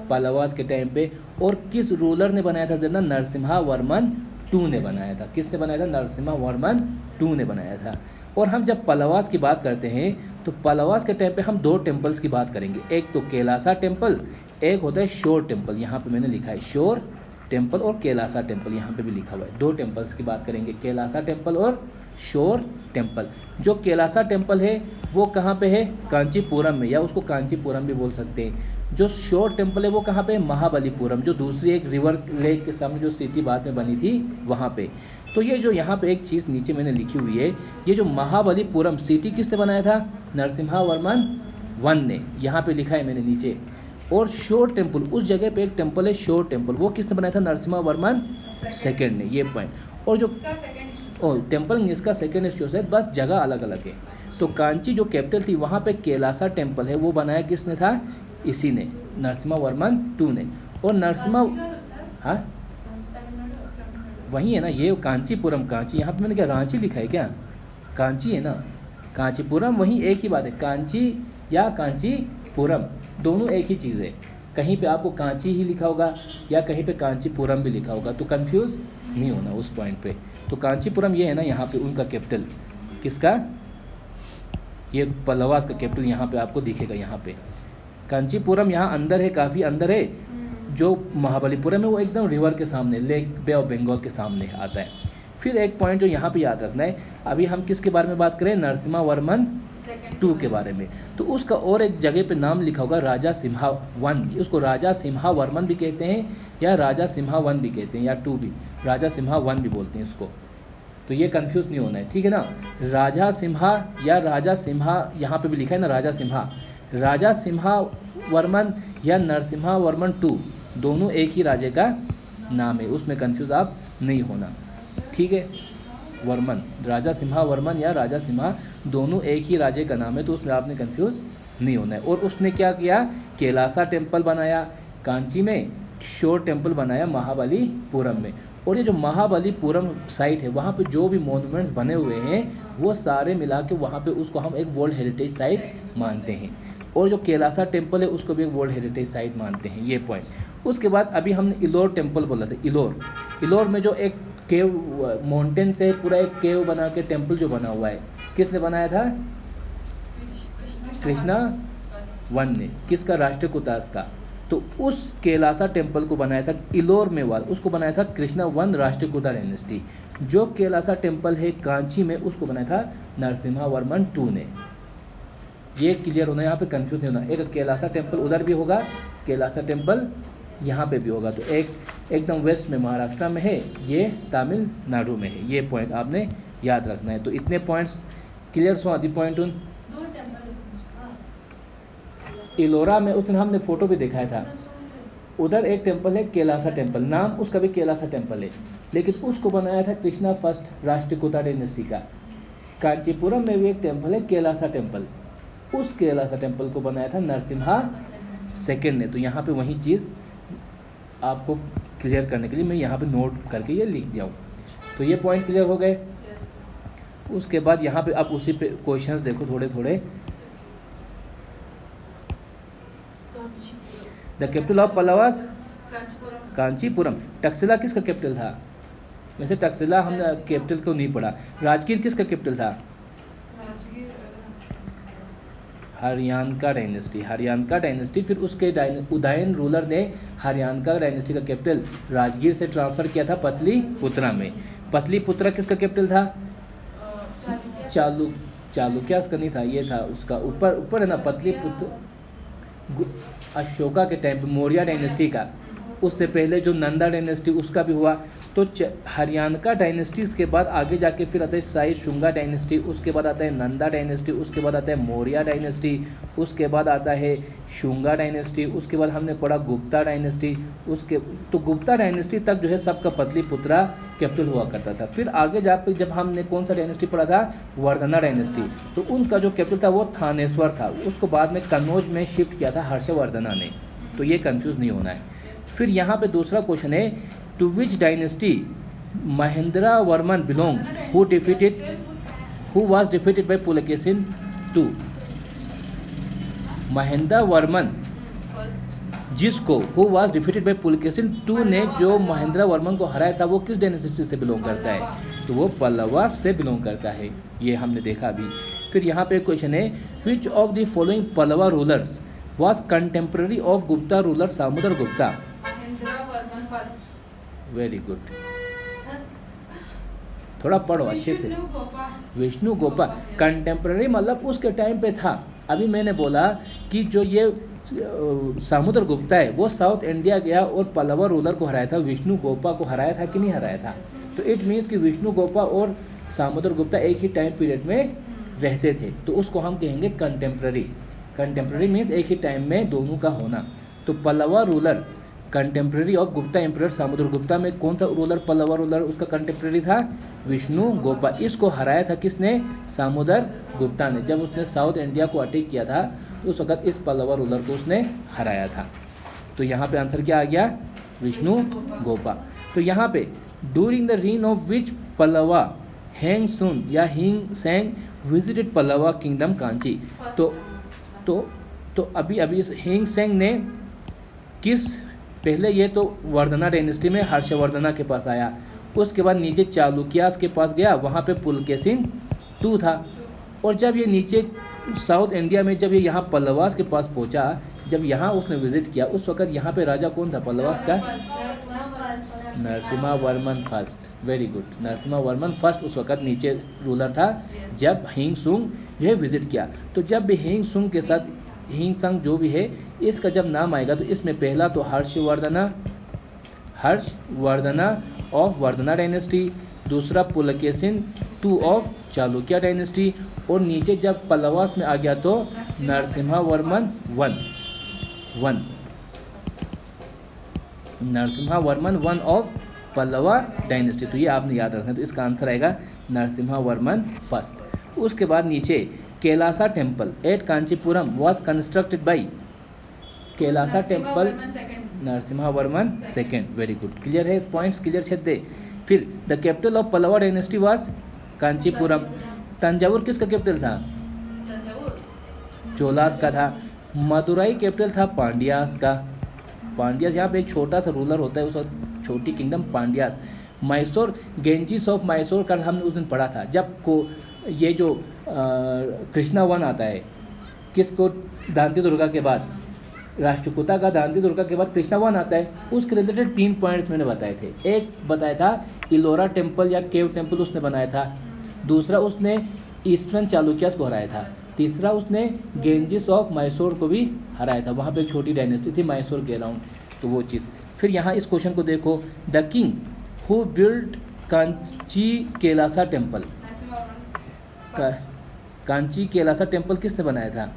पल्लवास के टाइम पे। और किस रूलर ने बनाया था जरा, नरसिम्हा वर्मन टू ने बनाया था। किसने बनाया था, नरसिम्हा वर्मन टू ने बनाया था। और हम जब पल्लवास की बात करते हैं तो पल्लवास के टाइम पे हम दो टेम्पल्स की बात करेंगे, एक तो कैलासा टेम्पल, एक होता है शोर टेम्पल। यहाँ पे मैंने लिखा है शोर टेम्पल और कैलासा टेम्पल, यहाँ पे भी लिखा हुआ है। दो टेम्पल्स की बात करेंगे, कैलासा टेम्पल और शोर टेम्पल। जो कैलासा टेम्पल है वो कहाँ पे है, कांचीपुरम में, या उसको कांचीपुरम भी बोल सकते हैं। जो शोर टेम्पल है वो कहाँ पे, महाबलीपुरम, जो दूसरी एक रिवर लेक के सामने जो सिटी बाद में बनी थी वहाँ पे। तो ये जो यहाँ पे एक चीज़ नीचे मैंने लिखी हुई है, ये जो महाबलीपुरम सिटी किसने बनाया था, नरसिम्हा वर्मन वन ने, यहाँ पे लिखा है मैंने नीचे। और शोर टेम्पल, उस जगह पे एक टेम्पल है शोर टेम्पल, वो किसने बनाया था, नरसिम्हा वर्मन सेकेंड ने, ये पॉइंट। और जो टेम्पल इसका सेकेंड स्टोर है, बस जगह अलग अलग है। तो कांची जो कैपिटल थी वहाँ पे कैलासा टेम्पल है, वो बनाया किसने था, इसी ने, नरसिम्हा वर्मन टू ने। और नरसिम्हा, हाँ वही है ना, ये कांचीपुरम, कांची, यहाँ पे मैंने क्या रांची लिखा है क्या, कांची है ना, कांचीपुरम वही एक ही बात है। कांची या कांचीपुरम दोनों एक ही चीज़ है। कहीं पे आपको कांची ही लिखा होगा या कहीं पे कांचीपुरम भी लिखा होगा, तो कंफ्यूज नहीं होना उस पॉइंट पे। तो कांचीपुरम ये है ना, यहाँ पे उनका कैपिटल, किसका, ये पल्लवास का कैपिटल यहाँ पे आपको दिखेगा। यहाँ पे कांचीपुरम यहाँ अंदर है, काफ़ी अंदर है। जो महाबलीपुरम है वो एकदम रिवर के सामने, लेक बे ऑफ बंगाल के सामने आता है। फिर एक पॉइंट जो यहाँ पे याद रखना है, अभी हम किसके बारे में बात करें, नरसिम्हा वर्मन टू के बारे में। तो उसका और एक जगह पे नाम लिखा होगा राजा सिम्हा वन, उसको राजा सिम्हा वर्मन भी कहते हैं या राजा सिम्हा वन भी कहते हैं या टू भी, राजा सिम्हा वन भी बोलते हैं इसको। तो ये कंफ्यूज नहीं होना है, ठीक है ना। राजा सिम्हा या राजा सिम्हा, यहाँ पे भी लिखा है ना राजा सिम्हा वर्मन या नरसिम्हा वर्मन टू, दोनों एक ही राजे का नाम है, उसमें कंफ्यूज आप नहीं होना, ठीक है। वर्मन, राजा सिम्हा वर्मन या राजा सिम्हा दोनों एक ही राजे का नाम है, तो उसमें आपने कंफ्यूज नहीं होना है। और उसने क्या किया, कैलासा टेम्पल बनाया कांची में, शोर टेम्पल बनाया महाबलीपुरम में। और ये जो महाबलीपुरम साइट है वहाँ पे जो भी मॉन्यूमेंट्स बने हुए हैं वो सारे मिला के वहाँ पे उसको हम एक वर्ल्ड हेरिटेज साइट मानते हैं। और जो कैलासा टेम्पल है उसको भी एक वर्ल्ड हेरिटेज साइट मानते हैं, ये पॉइंट। उसके बाद अभी हमने इलोर टेम्पल बोला था, इलोर में जो एक केव माउंटेन से पूरा एक केव बना के टेम्पल जो बना हुआ है, किसने बनाया था, कृष्णा वन ने, किसका, राष्ट्रकूटास का। तो उस कैलासा टेम्पल को बनाया था इलोर में वाला, उसको बनाया था कृष्णा वन राष्ट्रकूटा डायनेस्टी। जो कैलासा टेम्पल है कांची में उसको बनाया था नरसिम्हा वर्मन टू ने। ये क्लियर होना, यहाँ पे कंफ्यूज नहीं होना। एक कैलासा टेम्पल उधर भी होगा, कैलासा टेम्पल यहाँ पे भी होगा। तो एक एकदम वेस्ट में महाराष्ट्र में है, ये तमिलनाडु में है, ये पॉइंट आपने याद रखना है। तो इतने पॉइंट्स क्लियर सो आदि पॉइंट उन इलोरा में उस दिन हमने फोटो भी दिखाया था, उधर एक टेम्पल है कैलासा टेम्पल, नाम उसका भी कैलासा टेम्पल है, लेकिन उसको बनाया था कृष्णा फर्स्ट राष्ट्रकूटा डायनेस्टी का। कांचीपुरम में भी एक टेम्पल है कैलासा टेम्पल, उस कैलासा टेम्पल को बनाया था नरसिम्हा सेकेंड ने। तो यहाँ पे वही चीज़ आपको क्लियर करने के लिए मैं यहाँ पे नोट करके ये लिख दिया हूँ। तो ये पॉइंट क्लियर हो गए। उसके बाद यहाँ पे अब उसी पे क्वेश्चंस देखो थोड़े थोड़े। The capital of Pallavas, Kanchipuram. Taxila किसका कैपिटल था, वैसे टक्सिला हमने कैपिटल को नहीं पढ़ा। राजगीर किसका कैपिटल था, हरियाणका डायनेस्टी। फिर उसके उदयन रूलर ने हरियाणका डायनेस्टी का कैपिटल राजगीर से ट्रांसफ़र किया था पतलीपुत्रा में। पतलीपुत्रा किसका कैपिटल था, चालुक्यास का नहीं था, ये था उसका ऊपर है ना, पतलीपुत्र अशोका के टाइम पे मौर्य डायनेस्टी का। उससे पहले जो नंदा डायनेस्टी उसका भी हुआ। तो हरियाणका डायनेस्टीज़ के बाद आगे जाके फिर आता है शाही शुंगा डायनेस्टी, उसके बाद आता है नंदा डायनेस्टी, उसके बाद आता है मौर्य डायनेस्टी, उसके बाद आता है शुंगा डायनेस्टी, उसके बाद हमने पढ़ा गुप्ता डायनेस्टी। तो गुप्ता डायनेस्टी तक जो है सबका पतलीपुत्रा कैपिटल हुआ करता था। फिर आगे जाकर जब हमने कौन सा डायनेस्टी पढ़ा था, वर्धना डायनेस्टी, तो उनका जो कैपिटल था वो थानेश्वर था, उसको बाद में कन्नौज में शिफ्ट किया था हर्षवर्धना ने। तो ये कन्फ्यूज़ नहीं होना है। फिर यहाँ पे दूसरा क्वेश्चन है, to which dynasty Mahendra Varman belong who was defeated by Pulakeshin two. Mahendra Varman जिसको who was defeated by Pulakeshin two ने जो महेंद्र वर्मन को हराया था वो किस डायनेस्टी से बिलोंग करता है, तो वो पल्लवा से बिलोंग करता है। ये हमने देखा अभी। फिर यहाँ पे क्वेश्चन है, which of the following Pallava rulers was contemporary of Gupta ruler Samudra Gupta. Very good, थोड़ा पढ़ो अच्छे से। विष्णु गोपा कंटेम्प्रेरी मतलब उसके टाइम पे था। अभी मैंने बोला कि जो ये सामुद्र गुप्ता है वो साउथ इंडिया गया और पल्लवा रूलर को हराया था, विष्णु गोपा को हराया था कि नहीं हराया था। तो इट मीन्स कि विष्णु गोपा और सामुद्र गुप्ता एक ही टाइम पीरियड में रहते थे, तो उसको हम कहेंगे कंटेम्प्रेरी। कंटेम्प्रेरी मीन्स एक ही टाइम में दोनों का होना। तो Pallava ruler contemporary of Gupta emperor Samudra Gupta में कौन सा रूलर, पल्लवा रूलर, उसका कंटेम्प्रेरी था विष्णु गोपा। इसको हराया था किसने, सामुद्र गुप्ता ने। जब उसने साउथ इंडिया को अटैक किया था उस वक्त इस पल्लवा रूलर को उसने हराया था। तो यहाँ पे आंसर क्या आ गया, विष्णु गोपा। तो यहाँ पे during the reign of which Pallava Hiuen Tsang या Hiuen Tsang visited Pallava kingdom Kanchi. तो अभी हिंग सेंग ने किस, पहले ये तो वर्धना डायनेस्टी में हर्षवर्धना के पास आया, उसके बाद नीचे चालुक्यास के पास गया, वहाँ पे पुलकेशिन टू था। और जब ये नीचे साउथ इंडिया में जब ये यहाँ पल्लवास के पास पहुँचा, जब यहाँ उसने विजिट किया उस वक्त यहाँ पे राजा कौन था पल्लवास का, Narasimha Varman first, very good. Narasimha Varman first उस वक्त नीचे रूलर था जब हिंग सुंग जो है विजिट किया। तो जब भी हिंग सुंग के साथ हिंग संग जो भी है इसका जब नाम आएगा तो इसमें पहला तो हर्षवर्धना ऑफ वर्धना डायनेस्टी, दूसरा Pulakeshin two of Chalukya dynasty, और नीचे जब पल्लवास में आ गया तो Narasimha Varman one Narasimha Varman one of Pallava dynasty. तो ये आपने याद रखना है। तो इसका आंसर आएगा नरसिम्हा वर्मन फर्स्ट। उसके बाद नीचे Kailasa temple at Kanchipuram was constructed by Kailasa temple Narasimha Varman second, very good. Clear है, पॉइंट्स क्लियर छेद दे। फिर the capital of Pallava dynasty was Kanchipuram. Thanjavur किसका कैपिटल था? चोलास का था। मदुराई कैपिटल था पांड्यास का। पांड्यास यहाँ पे एक छोटा सा रूलर होता है, उस छोटी kingdom Pandyas. Mysore Ganges of Mysore का हमने उस दिन पढ़ा था जब को ये जो कृष्णा वन आता है, किसको? दांती दुर्गा के बाद, राष्ट्रकूटा का दांती दुर्गा के बाद कृष्णा वन आता है। उसके रिलेटेड 3 पॉइंट्स मैंने बताए थे। एक बताया था इलोरा टेम्पल या केव टेम्पल उसने बनाया था, दूसरा उसने ईस्टर्न चालुक्यास को हराया था, तीसरा उसने गेंजिस ऑफ मैसूर को भी हराया था। वहाँ पे एक छोटी डायनेस्टी थी मैसूर के अराउंड, तो वो चीज़। फिर यहाँ इस क्वेश्चन को देखो, the king who build Kanchi Kailasa temple, Kanchi Kailasa temple किसने बनाया था?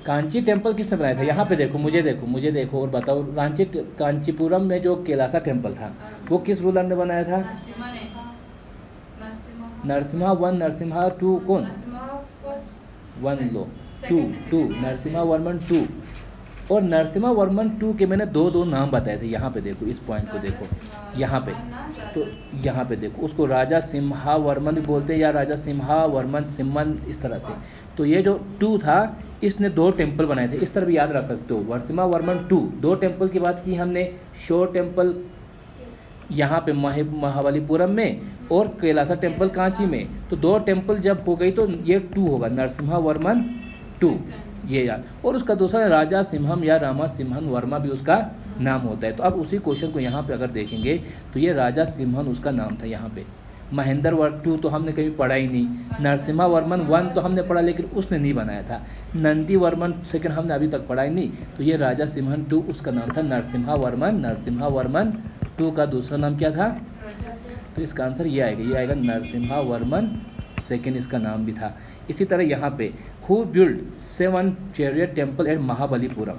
कांची टेम्पल किसने बनाया था? यहाँ पे देखो, मुझे देखो और बताओ। कांचीपुरम में जो कैलासा टेम्पल था वो किस रूलर ने बनाया था? नरसिम्हा वन, नरसिम्हा टू, कौन? वन लो, टू नरसिम्हा वर्मन टू। और नरसिम्हा वर्मन टू के मैंने दो नाम बताए थे। यहाँ पे देखो, इस पॉइंट को देखो, यहाँ पे तो यहाँ पे देखो, उसको राजा सिम्हा वर्मन भी बोलते हैं या राजा सिम्हा वर्मन सिम्मन, इस तरह से। तो ये जो 2 था इसने 2 टेम्पल बनाए थे, इस तरह भी याद रख सकते हो। नरसिम्हा वर्मन 2 टेम्पल की बात की हमने, शोर टेम्पल यहाँ पे महाबलीपुरम में और कैलासा टेम्पल कांची में। तो 2 टेम्पल जब हो गई तो ये 2 होगा, नरसिम्हा वर्मन 2, ये याद। और उसका दूसरा राजा सिम्हम या रामा सिम्हन वर्मा भी उसका नाम होता है। तो अब उसी क्वेश्चन को यहाँ पे अगर देखेंगे तो ये राजा सिम्हन उसका नाम था यहाँ पे। महेंद्र वर्मन 2 तो हमने कभी पढ़ा ही नहीं। नरसिम्हा वर्मन 1 तो हमने पढ़ा लेकिन उसने नहीं बनाया था। नंदी वर्मन 2 हमने अभी तक पढ़ा ही नहीं। तो ये राजा सिम्हन 2 उसका नाम था नरसिम्हा वर्मन 2 का दूसरा नाम क्या था? तो इसका आंसर ये आएगा नरसिम्हा वर्मन 2 इसका नाम भी था। इसी तरह यहाँ पे who build 7 chariot temple at Mahabalipuram.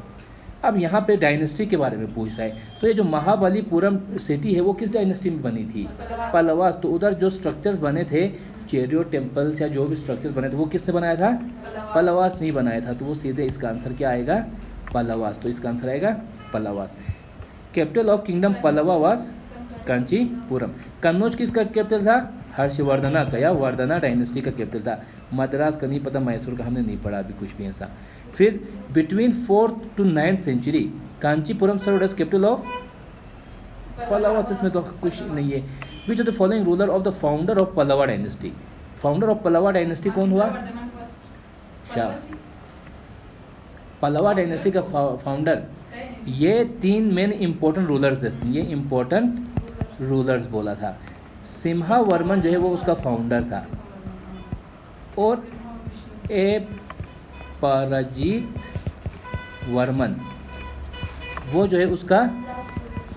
अब यहाँ पे डायनेस्टी के बारे में पूछ रहा है। तो ये जो महाबलीपुरम सिटी है वो किस डायनेस्टी में बनी थी? पल्लवास। तो उधर जो स्ट्रक्चर्स बने थे, चैरियट टेम्पल्स या जो भी स्ट्रक्चर्स बने थे, वो किसने बनाया था? पल्लवास नहीं बनाया था। तो वो सीधे इसका आंसर क्या आएगा? पल्लवास। तो इसका आंसर आएगा Pallavas. Capital of kingdom Pallava वास कांचीपुरम। कन्नौज किसका कैपिटल था? हर्षवर्धना का या वर्धना डायनेस्टी का कैपिटल था। मद्रास का नहीं पता, मैसूर का हमने नहीं पढ़ा अभी कुछ भी ऐसा। फिर between 4th to 9th century Kanchipuram served as capital of Pallavas. इसमें तो कुछ नहीं है। Which of the following ruler of the founder of Pallava dynasty? Founder of Pallava dynasty कौन हुआ? शाह। पल्लवा डायनेस्टी का फाउंडर, ये 3 मेन इंपॉर्टेंट रूलर्स थे। ये इंपॉर्टेंट रूलर्स बोला था। सिम्हा वर्मन जो है वो उसका फाउंडर था, और पराजित वर्मन वो जो है उसका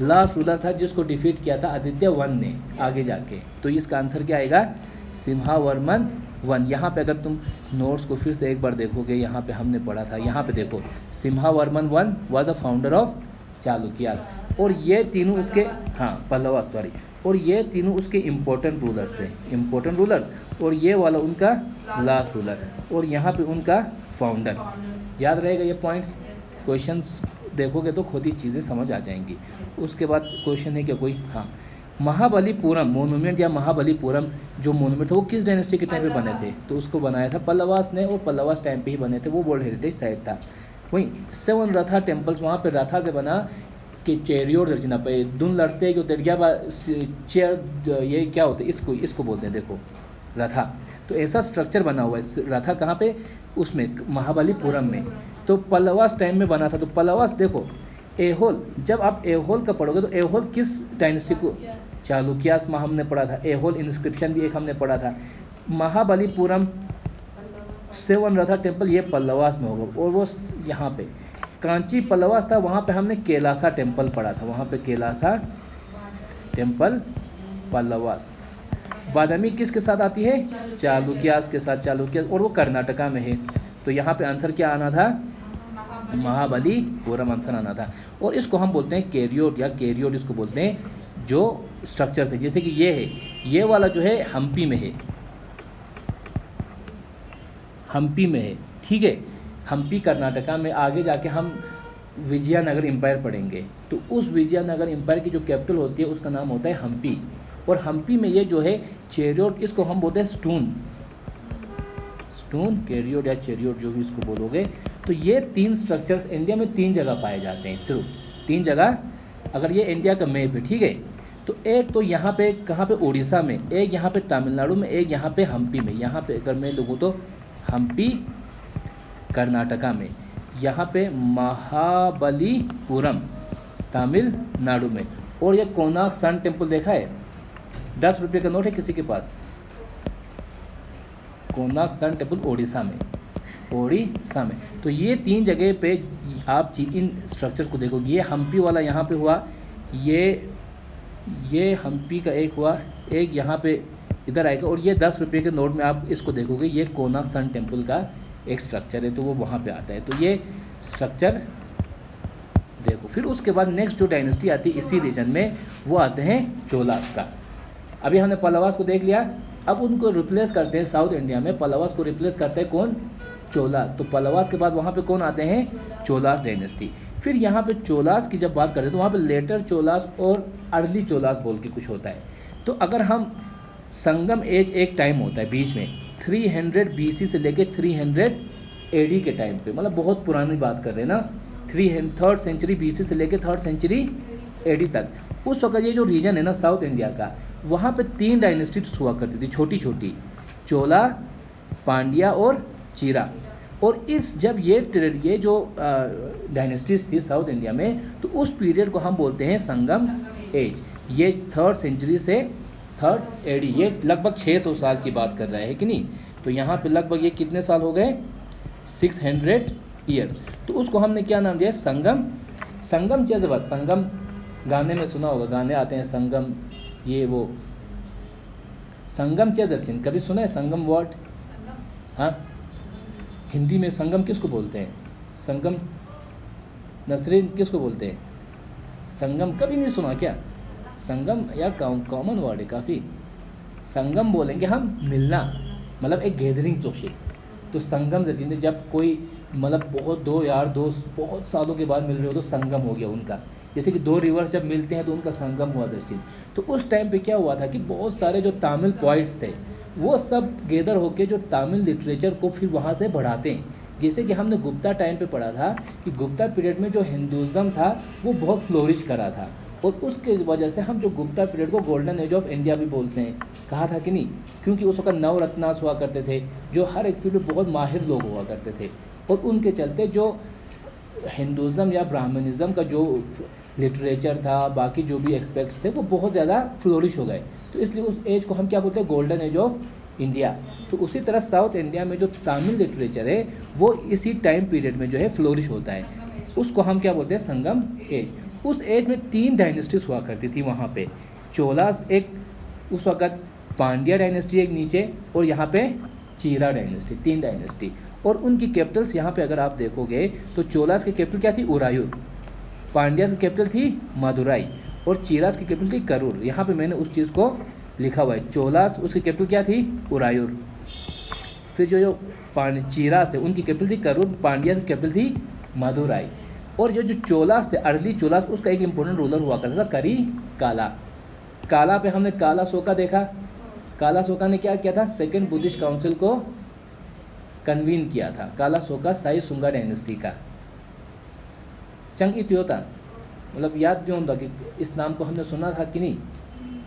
लास्ट रूलर था जिसको डिफीट किया था आदित्य 1 ने आगे जाके। तो इसका आंसर क्या आएगा? सिम्हा वर्मन 1। यहाँ पे अगर तुम नोट्स को फिर से एक बार देखोगे, यहाँ पे हमने पढ़ा था, यहाँ पे देखो, Simha Varman 1 was the founder of Chalukyas. और ये तीनों उसके, हाँ पल्लवा, सॉरी, और ये तीनों उसके इम्पोर्टेंट रूलर्स हैं, इम्पोर्टेंट रूलर। और ये वाला उनका लास्ट रूलर, और यहाँ पे उनका फाउंडर। याद रहेगा ये पॉइंट्स? क्वेश्चंस देखोगे तो खुद ही चीज़ें समझ आ जाएंगी। उसके बाद क्वेश्चन है क्या कोई? हाँ, महाबलीपुरम मोनूमेंट या महाबलीपुरम जो मोनूमेंट था वो किस डायनेस्टी के टाइम पे बने थे? तो उसको बनाया था पल्लवास ने, और पल्लवास टाइम पे ही बने थे। वो वर्ल्ड हेरिटेज साइट था। वहीं 7 रथा टेम्पल्स वहाँ पे रथा से बना कि चेरियोट रचना पे दुन लड़ते जो दरिया चेयर, ये क्या होते हैं? इसको बोलते हैं, देखो रथा। तो ऐसा स्ट्रक्चर बना हुआ है रथा। कहाँ पे? उसमें महाबलीपुरम में। तो पल्लवास टाइम में बना था। तो पल्लवास देखो, एहोल, जब आप एहोल का पढ़ोगे तो एहोल किस डायनेस्टी को, चालुक्यास में हमने पढ़ा था, एहोल इंस्क्रिप्शन भी एक हमने पढ़ा था। महाबलीपुरम से बन रहा था टेम्पल, ये पल्लवास में होगा। और वो यहाँ पे कांची पल्लवास था, वहाँ पे हमने कैलासा टेम्पल पढ़ा था, वहाँ पे कैलासा टेम्पल पल्लवास। बादामी किसके साथ आती है, चालुक्यास के साथ, चालुक्यास, और वो कर्नाटका में है। तो यहाँ पे आंसर क्या आना था, महाबलीपुरम आंसर आना था। और इसको हम बोलते हैं कैरियोट या कैरियोट इसको बोलते हैं, जो स्ट्रक्चर है। जैसे कि ये है, ये वाला जो है हम्पी में है, हम्पी में है, ठीक है, हम्पी कर्नाटका में। आगे जाके हम विजयनगर एम्पायर पढ़ेंगे, तो उस विजयनगर एम्पायर की जो कैपिटल होती है उसका नाम होता है हम्पी। और हम्पी में ये जो है चेरियोट, इसको हम बोलते हैं स्टून, स्टून कैरियोट या चेरियोट जो भी इसको बोलोगे। तो ये 3 स्ट्रक्चर्स इंडिया में 3 जगह पाए जाते हैं, सिर्फ 3 जगह। अगर ये इंडिया का मैप है, ठीक है, तो एक तो यहाँ पे, कहाँ पे, उड़ीसा में, एक यहाँ पे तमिलनाडु में, एक यहाँ पे हम्पी में। यहाँ पे अगर मैं लिखूँ तो हम्पी कर्नाटका में, यहाँ पे महाबलीपुरम तमिलनाडु में। और ये कोणार्क सन टेम्पल देखा है, 10 रुपये का नोट है किसी के पास, कोणार्क सन टेम्पल ओडिशा में, ओडिशा में। तो ये 3 जगह पे आप इन स्ट्रक्चर्स को देखो। ये हम्पी वाला यहाँ पे हुआ, ये हम्पी का एक हुआ, एक यहाँ पे इधर आएगा। और ये 10 रुपये के नोट में आप इसको देखोगे, ये कोणार्क सन टेम्पल का एक स्ट्रक्चर है, तो वो वहाँ पे आता है। तो ये स्ट्रक्चर देखो। फिर उसके बाद नेक्स्ट जो डायनेस्टी आती है इसी रीजन में, वो आते हैं चोलास का। अभी हमने पल्लवास को देख लिया, अब उनको रिप्लेस करते हैं साउथ इंडिया में, पल्लवास को रिप्लेस करते हैं कौन, चोलास। तो पल्लवास के बाद वहाँ पे कौन आते हैं, चोलास डायनेस्टी। फिर यहाँ पे चोलास की जब बात करते हैं तो वहाँ पे लेटर चोलास और अर्ली चोलास बोल के कुछ होता है। तो अगर हम संगम एज एक टाइम होता है बीच में, 300 BC से लेके 300 AD के टाइम पे, मतलब बहुत पुरानी बात कर रहे हैं ना, 3rd सेंचुरी BC से लेके 3rd सेंचुरी AD तक। उस वक्त ये जो रीजन है ना साउथ इंडिया का, वहाँ पे 3 डायनेस्टीज हुआ करती थी, छोटी छोटी, चोला, पांड्या और चीरा। और इस जब ये जो डायनेस्टीज थी साउथ इंडिया में, तो उस पीरियड को हम बोलते हैं संगम एज। ये 3rd सेंचुरी से 3rd AD, ये लगभग 600 साल की बात कर रहा है कि नहीं। तो यहाँ पे लगभग ये कितने साल हो गए, 600 ईयर्स। तो उसको हमने क्या नाम दिया, संगम। संगम जज्बात, संगम गाने में सुना होगा, गाने आते हैं संगम, ये वो संगम चेजरचिन, कभी सुना है संगम वर्ड? हाँ, हिंदी में संगम किसको बोलते हैं, संगम नसरीन किसको बोलते हैं, संगम कभी नहीं सुना क्या? संगम यार कॉमन वर्ड है काफ़ी। संगम बोलेंगे हम मिलना, मतलब एक गैदरिंग जोशी। तो संगम जैसे जब कोई मतलब बहुत दो यार दोस्त बहुत सालों के बाद मिल रहे हो तो संगम हो गया उनका। जैसे कि 2 रिवर्स जब मिलते हैं तो उनका संगम हुआ दर्शन। तो उस टाइम पे क्या हुआ था कि बहुत सारे जो तमिल पोइट्स थे वो सब गैदर होके जो तमिल लिटरेचर को फिर वहाँ से बढ़ाते हैं। जैसे कि हमने गुप्ता टाइम पे पढ़ा था कि गुप्ता पीरियड में जो हिंदुज़म था वो बहुत फ्लोरिश करा था, और उसके वजह से हम जो गुप्ता पीरियड को गोल्डन एज ऑफ इंडिया भी बोलते हैं, कहा था कि नहीं, क्योंकि उस वक्त नवरत्नास हुआ करते थे जो हर एक फील्ड में बहुत माहिर लोग हुआ करते थे, और उनके चलते जो हिंदुज़म या ब्राह्मणिज़म का जो लिटरेचर था, बाकी जो भी एक्सपेक्ट्स थे वो बहुत ज़्यादा फ्लोरिश हो गए। तो इसलिए उस एज को हम क्या बोलते हैं, गोल्डन एज ऑफ इंडिया। तो उसी तरह साउथ इंडिया में जो तमिल लिटरेचर है वो इसी टाइम पीरियड में जो है फ्लोरिश होता है, उसको हम क्या बोलते हैं, संगम एज। उस एज में 3 डायनेस्टीज हुआ करती थी वहाँ पे, चोलास एक उस वक़्त, पांड्या डायनेस्टी एक नीचे, और यहाँ पे चीरा डायनेस्टी, 3 डायनेस्टी। और उनकी कैपिटल्स यहाँ पे अगर आप देखोगे तो चोलास की कैपिटल क्या थी, उरायूर, पांड्यास की कैपिटल थी मदुराई, और चीरास की कैपिटल थी करूर। यहाँ पे मैंने उस चीज़ को लिखा हुआ है, चोलास उसकी कैपिटल क्या थी, उरायूर। फिर जो चीरास है उनकी कैपिटल थी करूर, पांड्यास की कैपिटल थी मदुराई। और जो चोलास थे, अर्ली चोलास, उसका एक इंपॉर्टेंट रूलर हुआ करता था करी काला। काला पे हमने काला सोका देखा। काला सोका ने क्या किया था, सेकेंड बुद्धिस्ट काउंसिल को कन्वीन किया था। काला सोका साई सुंगा डायनेस्टी का चंग इत्योता, मतलब याद भी होता कि इस नाम को हमने सुना था कि नहीं,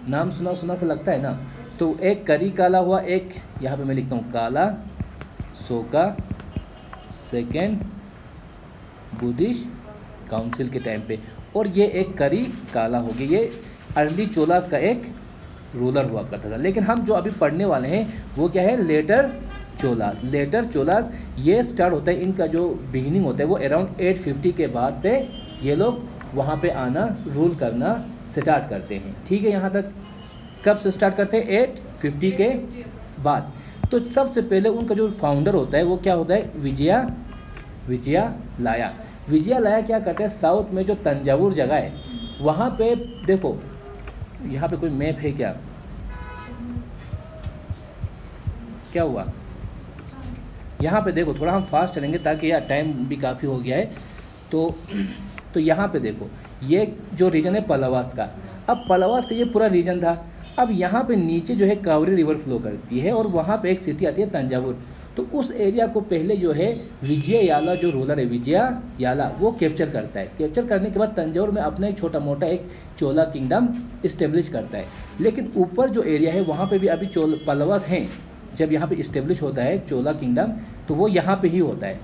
नाम सुना सा लगता है ना। तो एक करी काला हुआ, एक यहाँ पे मैं लिखता हूँ काला सोका सेकेंड बुद्धिस्ट काउंसिल के टाइम पे। और ये एक करी काला हो गया, ये अर्ली चोलास का एक रूलर हुआ करता था। लेकिन हम जो अभी पढ़ने वाले हैं वो क्या है, लेटर चोलास। लेटर चोलास ये स्टार्ट होता है, इनका जो बिगिनिंग होता है वो अराउंड 850 के बाद से ये लोग वहाँ पे आना, रूल करना स्टार्ट करते हैं। ठीक है, यहाँ तक कब से स्टार्ट करते हैं, 850 के बाद। तो सबसे पहले उनका जो फाउंडर होता है वो क्या होता है, विजयालया। विजयालया क्या करते हैं, साउथ में जो तंजावुर जगह है वहाँ पे, देखो यहाँ पे कोई मैप है क्या हुआ, यहाँ पे देखो, थोड़ा हम फास्ट चलेंगे ताकि यार टाइम भी काफ़ी हो गया है। तो यहाँ पे देखो, ये जो रीजन है पलावास का, अब पलावास का ये पूरा रीजन था। अब यहाँ पे नीचे जो है कावेरी रिवर फ्लो करती है और वहाँ पे एक सिटी आती है तंजावुर। तो उस एरिया को पहले जो है विजयालया जो रूलर है, विजयालया, वो कैप्चर करता है। कैप्चर करने के बाद तंजावुर में अपना एक छोटा मोटा एक चोला किंगडम इस्टेब्लिश करता है। लेकिन ऊपर जो एरिया है वहाँ पे भी अभी पल्लवास हैं। जब यहाँ पे इस्टेब्लिश होता है चोला किंगडम तो वो यहाँ पे ही होता है।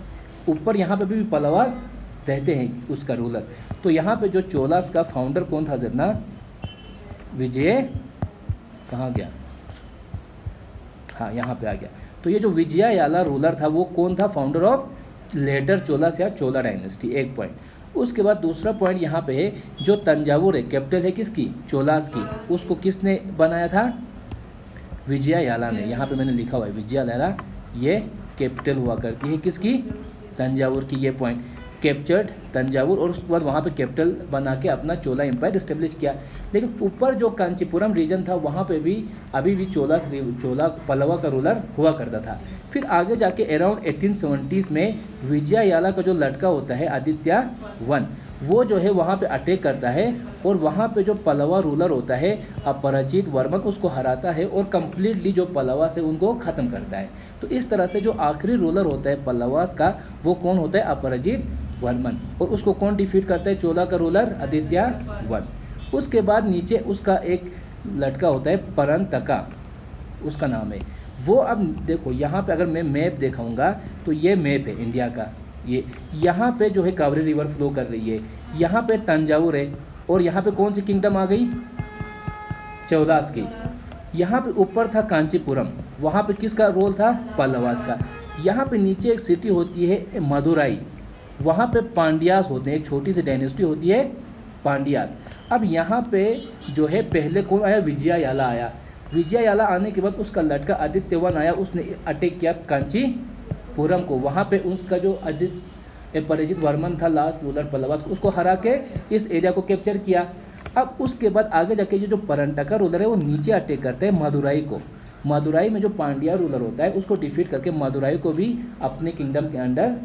ऊपर यहाँ पे भी पल्लवास रहते हैं उसका रूलर। तो यहाँ पे जो चोलास का फाउंडर कौन था जरना, विजय, कहाँ गया, हाँ यहाँ पे आ गया। तो ये जो विजयालया रूलर था वो कौन था, फाउंडर ऑफ लेटर चोलास या चोला डायनेस्टी, एक पॉइंट। उसके बाद दूसरा पॉइंट यहाँ पे है, जो तंजावुर है कैपिटल है किसकी, चोलास की, उसको किसने बनाया था, विजयालया ने। यहाँ पे मैंने लिखा हुआ है विजयालया, ये कैपिटल हुआ करती है किसकी, तंजावुर की। ये पॉइंट कैप्चर्ड तंजावुर और उसके बाद वहाँ पे कैपिटल बना के अपना चोला एम्पायर इस्टेब्लिश किया। लेकिन ऊपर जो कांचीपुरम रीजन था वहाँ पे भी अभी भी चोला पल्लवा का रूलर हुआ करता था। फिर आगे जाके अराउंड 1870s में विजयालया का जो लड़का होता है आदित्य वन, वो जो है वहाँ पे अटैक करता है और वहाँ पे जो पल्लवा रूलर होता है अपराजित वर्मन, उसको हराता है और कम्प्लीटली जो पल्लवा से उनको ख़त्म करता है। तो इस तरह से जो आखिरी रूलर होता है पल्लवास का वो कौन होता है, अपराजित वर्मन। और उसको कौन डिफीट करता है, चोला का रूलर आदित्य वन। उसके बाद नीचे उसका एक लड़का होता है परंतका, उसका नाम है वो। अब देखो यहाँ पे अगर मैं मैप दिखाऊंगा तो ये मैप है इंडिया का, ये यहाँ पे जो है कावेरी रिवर फ्लो कर रही है, यहाँ पे तंजावुर है और यहाँ पे कौन सी किंगडम आ गई, चौलास की। यहाँ पे ऊपर था कांचीपुरम, वहाँ पे किसका रोल था, पल्लवास का। यहाँ पे नीचे एक सिटी होती है मदुराई, वहाँ पे पांड्यास होते हैं, एक छोटी सी डायनेस्टी होती है पांड्यास। अब यहाँ पे जो है पहले कौन आया, विजयालया आया। विजयालया आने के बाद उसका लड़का आदित्य वन आया, उसने अटैक किया कांचीपुरम को। वहाँ पे उसका जो अपराजित वर्मन था लास्ट रूलर पल्लवास, उसको हरा के इस एरिया को कैप्चर किया। अब उसके बाद आगे जाके ये जो परंटका रूलर है वो नीचे अटैक करते हैं मदुराई को। मदुराई में जो पांड्या रूलर होता है उसको डिफीट करके मदुराई को भी अपने किंगडम के अंडर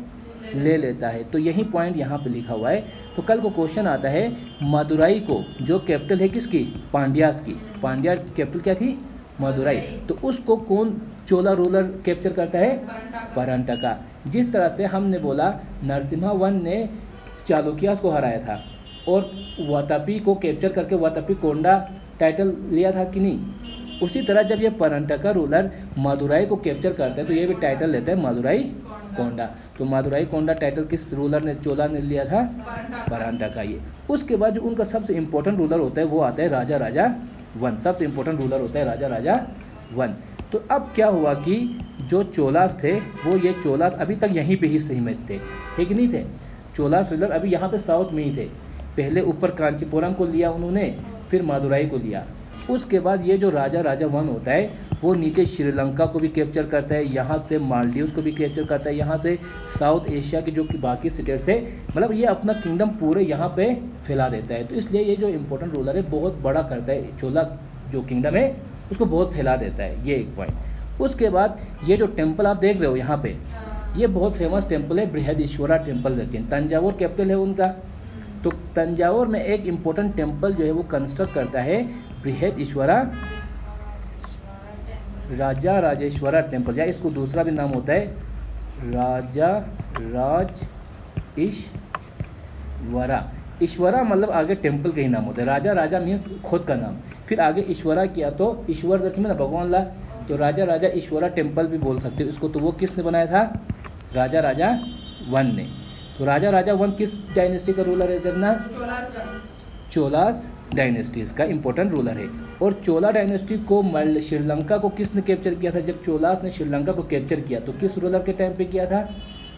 ले लेता है। तो यही पॉइंट यहाँ पे लिखा हुआ है। तो कल को क्वेश्चन आता है, मदुराई को जो कैपिटल है किसकी, पांड्यास की, पांड्या की कैपिटल क्या थी, मदुराई, तो उसको कौन चोला रूलर कैप्चर करता है, परंटका। जिस तरह से हमने बोला नरसिम्हा वन ने चालुक्यास को हराया था और वातापी को कैप्चर करके वातापी कोंडा टाइटल लिया था कि नहीं, उसी तरह जब ये परंटका रूलर मदुराई को कैप्चर करता है तो ये भी टाइटल लेता है मदुराई कोंडा। तो मदुराई कोंडा टाइटल किस रूलर ने, चोला ने लिया था, परंटका ये। उसके बाद जो उनका सबसे इम्पोर्टेंट रूलर होता है वो आता है राजा वन। सबसे इम्पोर्टेंट रूलर होता है राजा वन। तो अब क्या हुआ कि जो चोलास थे वो, ये चोलास अभी तक यहीं पे ही सीमित थे, ठीक नहीं थे। चोलास रूलर अभी यहाँ पे साउथ में ही थे। पहले ऊपर कांचीपुरम को लिया उन्होंने, फिर मदुराई को लिया। उसके बाद ये जो राजा वन होता है वो नीचे श्रीलंका को भी कैप्चर करता है, यहाँ से मालदीव्स को भी कैप्चर करता है, यहाँ से साउथ एशिया की जो कि बाकी स्टेट्स है, मतलब ये अपना किंगडम पूरे यहाँ पे फैला देता है। तो इसलिए ये जो इम्पोर्टेंट रूलर है बहुत बड़ा करता है, चोला जो किंगडम है उसको बहुत फैला देता है, ये एक पॉइंट। उसके बाद ये जो टेम्पल आप देख रहे हो यहाँ पे, ये बहुत फेमस टेम्पल है बृहदीश्वरा टेम्पल सचिन, तंजावुर कैपिटल है उनका। तो तंजावुर में एक इम्पोर्टेंट टेम्पल जो है वो कंस्ट्रक्ट करता है बृहदीश्वरा राजेश्वरा टेम्पल, या इसको दूसरा भी नाम होता है ईश्वरा। ईश्वरा मतलब आगे टेम्पल का ही नाम होता है, राजा मीन्स खुद का नाम, फिर आगे ईश्वरा किया तो ईश्वर दर्शन में ना भगवान ला, तो राजा ईश्वरा टेम्पल भी बोल सकते हो इसको। तो वो किसने बनाया था, राजा वन ने। तो राजा राजा वन किस डायनेस्टी का रूलर है जरना? चोलास डायनेस्टीज़ का इम्पोर्टेंट रूलर है। और चोला डायनेस्टी को श्रीलंका को किसने कैप्चर किया था? जब चोलास ने श्रीलंका को कैप्चर किया तो किस रूलर के टाइम पे किया था?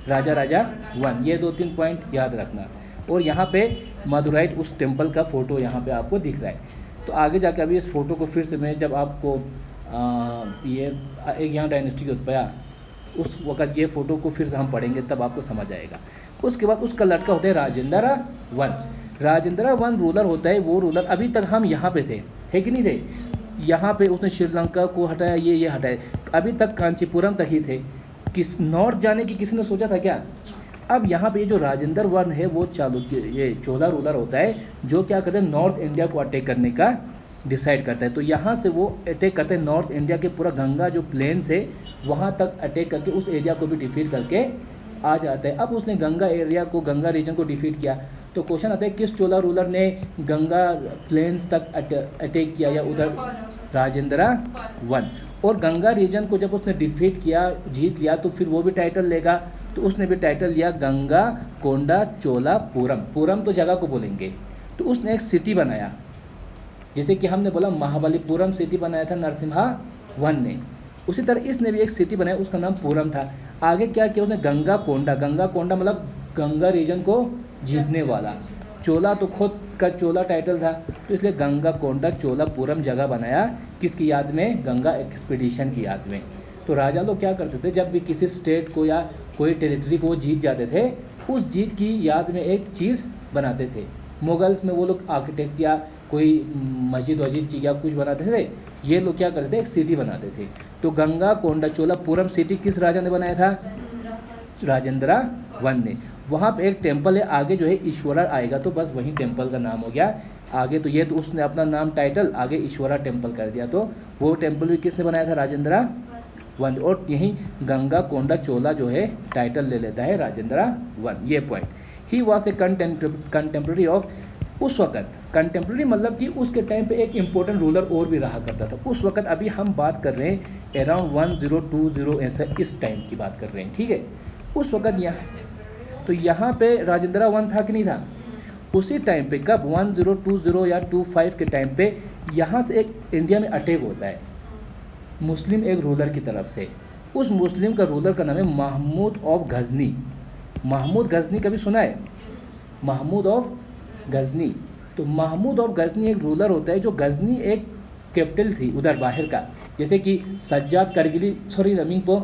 राजा राजा वन। ये 2-3 पॉइंट याद रखना। और यहाँ पे मदुराई उस टेम्पल का फ़ोटो यहाँ पे आपको दिख रहा है। तो आगे जाके अभी इस फ़ोटो को फिर से मैं जब आपको ये एक यहाँ डायनेस्टी की उत्पया उस वक़्त ये फ़ोटो को फिर से हम पढ़ेंगे तब आपको समझ आएगा। उसके बाद उसका लड़का होता है Rajendra one. Rajendra one ruler होता है, वो रूलर अभी तक हम यहाँ पे थे कि नहीं थे? यहाँ पे उसने श्रीलंका को हटाया, ये हटाया, अभी तक कांचीपुरम तक ही थे। किस नॉर्थ जाने की किसी ने सोचा था क्या? अब यहाँ पे जो राजेंद्र वन है वो ये चोला रूलर होता है जो क्या करते हैं, नॉर्थ इंडिया को अटैक करने का डिसाइड करता है। तो यहाँ से वो अटैक करते हैं नॉर्थ इंडिया के पूरा गंगा जो प्लेन्स है वहाँ तक अटैक करके उस एरिया को भी डिफीट करके आ जाता है। अब उसने गंगा एरिया को, गंगा रीजन को डिफीट किया। तो क्वेश्चन आता है किस चोला रूलर ने गंगा प्लेन्स तक अटैक किया या उधर? राजेंद्र वन। और गंगा रीजन को जब उसने डिफीट किया, जीत लिया, तो फिर वो भी टाइटल लेगा। तो उसने भी टाइटल लिया गंगा कोंडा चोलापुरम। पुरम तो जगह को बोलेंगे। तो उसने एक सिटी बनाया, जैसे कि हमने बोला महाबलीपुरम सिटी बनाया था नरसिम्हा वन ने, उसी तरह इसने भी एक सिटी बनाया, उसका नाम पुरम था। आगे क्या किया उसने? गंगा कोंडा मतलब गंगा रीजन को जीतने वाला। चोला तो खुद का चोला टाइटल था, तो इसलिए गंगा कोंडा चोलापुरम जगह बनाया। किसकी याद में? गंगा एक्सपीडिशन की याद में। तो राजा लोग क्या करते थे, जब भी किसी स्टेट को या कोई टेरिटरी को जीत जाते थे, उस जीत की याद में एक चीज़ बनाते थे। मुगल्स में वो लोग आर्किटेक्ट या कोई मस्जिद वजिद या कुछ बनाते थे, ये लोग क्या करते थे? एक सिटी बनाते थे। तो गंगा कोंडा चोलापुरम सिटी किस राजा ने बनाया था? राजेंद्र वन ने। वहाँ पे एक टेम्पल है, आगे जो है ईश्वरा आएगा, तो बस वही टेम्पल का नाम हो गया आगे। तो ये तो उसने अपना नाम टाइटल आगे ईश्वरा टेम्पल कर दिया। तो वो टेम्पल भी किसने बनाया था? राजेंद्र वन। और यहीं गंगा कोंडा चोला जो है टाइटल ले लेता है राजेंद्र वन। ये point. He was a contemporary of, उस वक़्त कंटेम्प्रेरी मतलब कि उसके टाइम पे एक इम्पोर्टेंट रूलर और भी रहा करता था उस वक़्त। अभी हम बात कर रहे हैं अराउंड 1020 ऐसा इस टाइम की बात कर रहे हैं, ठीक है। उस वक़्त यहाँ तो यहाँ पे राजेंद्र वन था कि नहीं था? उसी टाइम पे कब 1020 या 25 के टाइम पे यहाँ से एक इंडिया में अटैक होता है मुस्लिम एक रूलर की तरफ से। उस मुस्लिम का रूलर का नाम है महमूद ऑफ गजनी। महमूद गजनी कभी सुना है? महमूद ऑफ गजनी। तो महमूद ऑफ गजनी एक रूलर होता है जो गजनी एक कैपिटल थी उधर बाहर का, जैसे कि सज्जाद करगिली, सॉरी रमीन पो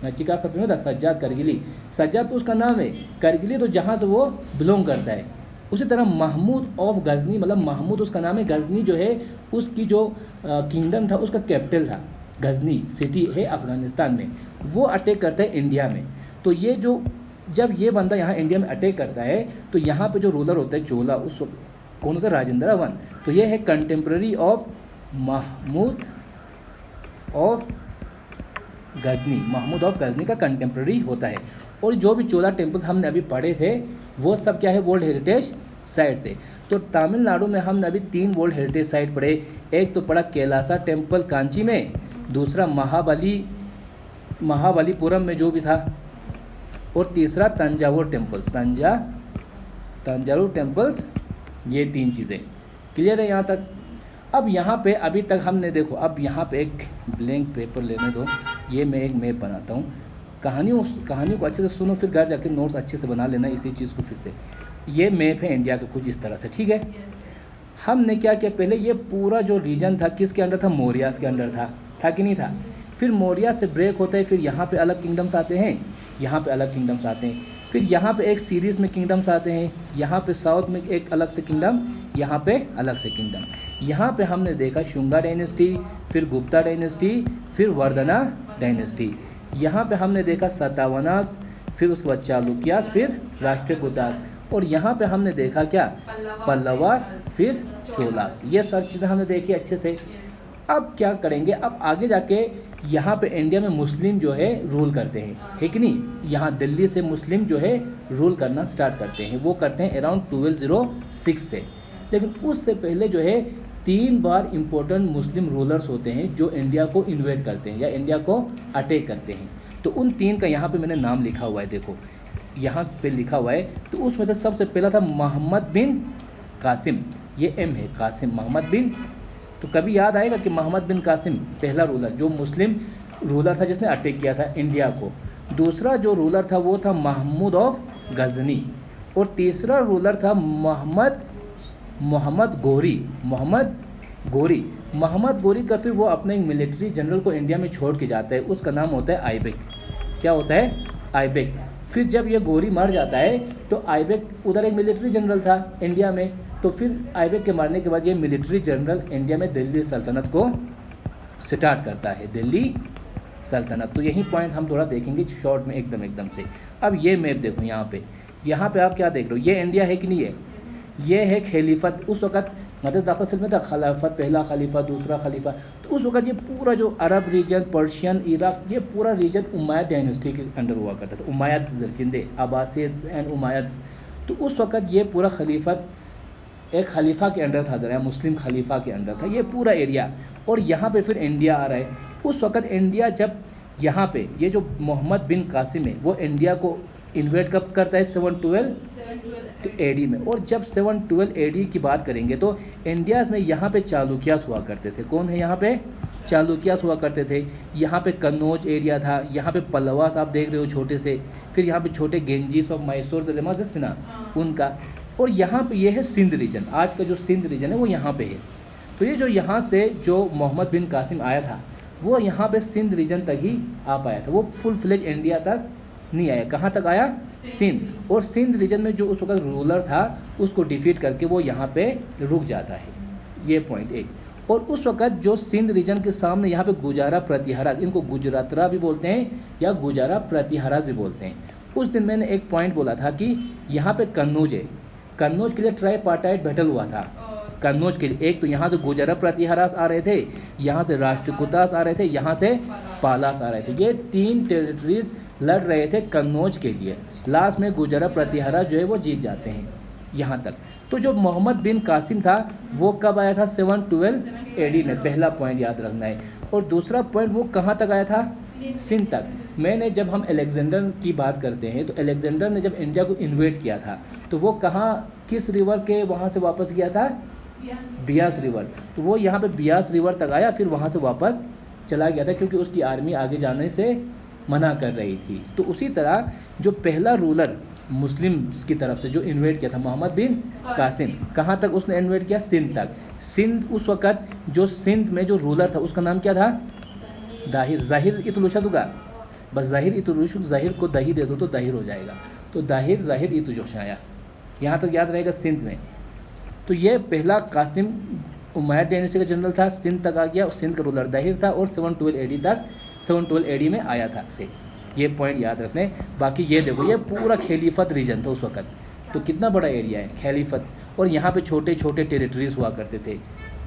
नचिका सब में था सज्जाद करगिली। सज्जाद तो उसका नाम है, करगिली तो जहाँ से वो बिलोंग करता है। उसी तरह महमूद ऑफ गजनी मतलब महमूद उसका नाम है, गजनी जो है उसकी जो किंगडम था उसका कैपिटल था। गजनी सिटी है अफ़गानिस्तान में, वो अटैक करता है इंडिया में। तो ये जो जब ये बंदा यहाँ इंडिया में अटैक करता है तो यहाँ पे जो रूलर होता है चोला उस वक्त कौन होता है? राजेंद्र वन। तो ये है contemporary of Mahmud of Ghazni. Mahmud of Ghazni का कंटेम्प्रेरी होता है। और जो भी चोला टेम्पल्स हमने अभी पढ़े थे वो सब क्या है? वर्ल्ड हेरिटेज साइट से। तो तमिलनाडु में हमने अभी 3 वर्ल्ड हेरिटेज साइट पढ़े। एक तो पढ़ा कैलासा टेम्पल कांची में, दूसरा महाबलीपुरम में जो भी था, और तीसरा तंजावुर टेम्पल्स। तंजावुर टेम्पल्स, ये 3 चीज़ें क्लियर है यहाँ तक। अब यहाँ पे अभी तक हमने देखो, अब यहाँ पे एक ब्लैंक पेपर लेने दो, ये मैं एक मैप बनाता हूँ। कहानियों को अच्छे से सुनो, फिर घर जाके नोट्स अच्छे से बना लेना इसी चीज़ को फिर से। ये मैप है इंडिया का कुछ इस तरह से, ठीक है। हमने क्या किया, पहले ये पूरा जो रीजन था किसके अंडर था? मौर्यास के अंडर था कि नहीं था? फिर मौर्या से ब्रेक होता है, फिर यहाँ पे अलग किंगडम्स आते हैं, यहाँ पे अलग किंगडम्स आते हैं, फिर यहाँ पे एक सीरीज़ में किंगडम्स आते हैं, यहाँ पे साउथ में एक अलग से किंगडम, यहाँ पे अलग से किंगडम। यहाँ पे हमने देखा शुंगा डायनेस्टी, फिर गुप्ता डायनेस्टी, फिर वर्धना डायनेस्टी। यहाँ पे हमने देखा सतावनास, फिर उसके बाद चालुक्यास, फिर राष्ट्रकूटास। और यहाँ पे हमने देखा क्या? पल्लवास, फिर चोलास। ये सब चीज़ें हमने देखी अच्छे से। अब क्या करेंगे, अब आगे जाके यहाँ पे इंडिया में मुस्लिम जो है रूल करते हैं, है कि नहीं। यहाँ दिल्ली से मुस्लिम जो है रूल करना स्टार्ट करते हैं, वो करते हैं अराउंड 1206 से। लेकिन उससे पहले जो है 3 बार इम्पोर्टेंट मुस्लिम रूलर्स होते हैं जो इंडिया को इन्वेड करते हैं या इंडिया को अटैक करते हैं। तो उन 3 का यहाँ पे मैंने नाम लिखा हुआ है, देखो यहाँ पे लिखा हुआ है, तो उसमें से सबसे पहला था मोहम्मद बिन कासिम, ये एम है, कासिम मोहम्मद बिन। तो कभी याद आएगा कि मोहम्मद बिन कासिम पहला रूलर, जो मुस्लिम रूलर था जिसने अटैक किया था इंडिया को। दूसरा जो रूलर था वो था महमूद ऑफ गजनी, और तीसरा रूलर था मोहम्मद गोरी का फिर वो अपने एक मिलिट्री जनरल को इंडिया में छोड़ के जाता है, उसका नाम होता है आइबेक। क्या होता है? आइबेक। फिर जब ये गोरी मर जाता है तो आइबेक उधर एक मिलिट्री जनरल था इंडिया में, तो फिर आइबेक के मारने के बाद ये मिलिट्री जनरल इंडिया में दिल्ली सल्तनत को स्टार्ट करता है, दिल्ली सल्तनत। तो यही पॉइंट हम थोड़ा देखेंगे शॉर्ट में एकदम से। अब ये मैप देखो यहाँ पे आप क्या देख रहे हो, ये इंडिया है कि नहीं है? ये है खलीफत। उस वक़्त मतलब दाखिल में था खिलाफत, पहला खलीफा, दूसरा खलीफा। तो उस वक़्त ये पूरा जो अरब रीजन, पर्शियन, इराक, ये पूरा रीजन उमैयद डायनेस्टी के अंडर हुआ करता था। उमैयद ज़रचिंदे, अब्बासिद एंड उमैयद। तो उस वक़्त ये पूरा खलीफत एक खलीफा के अंडर था, ज़रा मुस्लिम खलीफा के अंडर था ये पूरा एरिया। और यहाँ पे फिर इंडिया आ रहा है। उस वक़्त इंडिया जब यहाँ पे ये जो मोहम्मद बिन कासिम है वो इंडिया को इन्वेट कब करता है? 712 AD में। और जब 712 AD की बात करेंगे तो इंडिया में यहाँ पे चालुक्यास हुआ करते थे। कौन है यहाँ पे? चालुक्यास हुआ करते थे। यहाँ पे कन्नौज एरिया था, यहाँ पे पल्लवास आप देख रहे हो छोटे से, फिर यहाँ पे छोटे गेंजीस ऑफ मैसूर ना उनका। और यहाँ पे ये है सिंध रीजन, आज का जो सिंध रीजन है वो यहाँ पे है। तो ये जो यहाँ से जो मोहम्मद बिन कासिम आया था वो यहाँ पे सिंध रीजन तक ही आ पाया था, वो फुल फ्लेज इंडिया तक नहीं आया। कहाँ तक आया? सिंध। और सिंध रीजन में जो उस वक्त रूलर था उसको डिफीट करके वो यहाँ पे रुक जाता है, ये पॉइंट एक। और उस वक्त जो सिंध रीजन के सामने यहाँ पे गुजारा प्रतिहाराज, इनको गुजरातरा भी बोलते हैं या गुजारा प्रतिहाराज भी बोलते हैं। उस दिन मैंने एक पॉइंट बोला था कि यहाँ पे कन्नौज है, कन्नौज के लिए ट्राईपार्टाइट बैटल हुआ था। कन्नौज के लिए एक तो यहाँ से गुजरा प्रतिहारास आ रहे थे, यहाँ से राष्ट्रकूटास आ रहे थे, यहाँ से पालास आ रहे थे। ये 3 टेरिटरीज लड़ रहे थे कन्नौज के लिए। लास्ट में गुजरा प्रतिहारा जो है वो जीत जाते हैं यहाँ तक। तो जो मोहम्मद बिन कासिम था वो कब आया था? 712 AD में, पहला पॉइंट याद रखना है। और दूसरा पॉइंट वो कहाँ तक आया था? सिंध तक। मैंने जब हम अलेक्जेंडर की बात करते हैं तो अलेक्जेंडर ने जब इंडिया को इन्वेट किया था तो वो कहाँ, किस रिवर के वहाँ से वापस गया था? बियास रिवर। तो वो यहाँ पे बियास रिवर तक आया, फिर वहाँ से वापस चला गया था क्योंकि उसकी आर्मी आगे जाने से मना कर रही थी। तो उसी तरह जो पहला रूलर मुस्लिम्स की तरफ से जो इन्वेट किया था मोहम्मद बिन कासिम, कहाँ तक उसने इन्वेट किया? सिंध तक। सिंध उस वक़्त जो सिंध में जो रूलर था उसका नाम क्या था? ज़ाहिर इतुलुशदुगा, बस ज़ाहिर को दही दे दो तो दाहिर हो जाएगा। तो ज़ाहिर इतुजुशाया, यहाँ तक याद रहेगा सिंध में। तो ये पहला कासिम उमैयद डायनेस्टी का जनरल था, सिंध तक आ गया, और सिंध का रूलर दाहिर था और 712 AD में आया था। ये पॉइंट याद रखने। बाकी ये देखो ये पूरा खलीफत रीजन था उस वक़्त, तो कितना बड़ा एरिया है खलीफत। और यहाँ पे छोटे छोटे टेरिटरीज हुआ करते थे।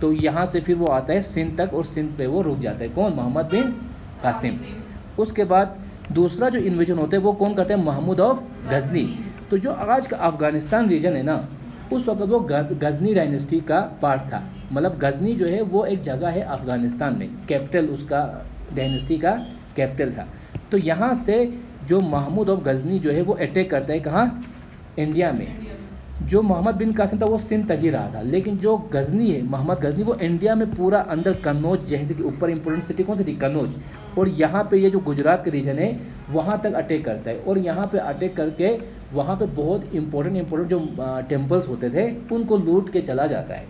तो यहाँ से फिर वो आता है सिंध तक और सिंध पे वो रुक जाता है। कौन? मोहम्मद बिन कासिम। उसके बाद दूसरा जो इन्वेजन होता है वो कौन करते हैं? महमूद ऑफ गजनी। तो जो आज का अफ़गानिस्तान रीजन है ना, उस वक्त वो गजनी डायनेस्टी का पार्ट था। मतलब गजनी जो है वो एक जगह है अफ़गानिस्तान में, कैपिटल उसका डायनेस्टी का कैपिटल था। तो यहाँ से जो महमूद ऑफ गजनी जो है वो अटैक करता है कहाँ? इंडिया में। जो मोहम्मद बिन कासिम था वो सिंध तक ही रहा था, लेकिन जो गजनी है मोहम्मद गजनी वो इंडिया में पूरा अंदर कन्नौज, जैसे कि ऊपर इंपॉर्टेंट सिटी कौन सी थी? कन्नौज। और यहाँ पे ये जो गुजरात का रीजन है वहाँ तक अटैक करता है। और यहाँ पे अटैक करके वहाँ पे बहुत इंपॉर्टेंट जो टेम्पल्स होते थे उनको लूट के चला जाता है।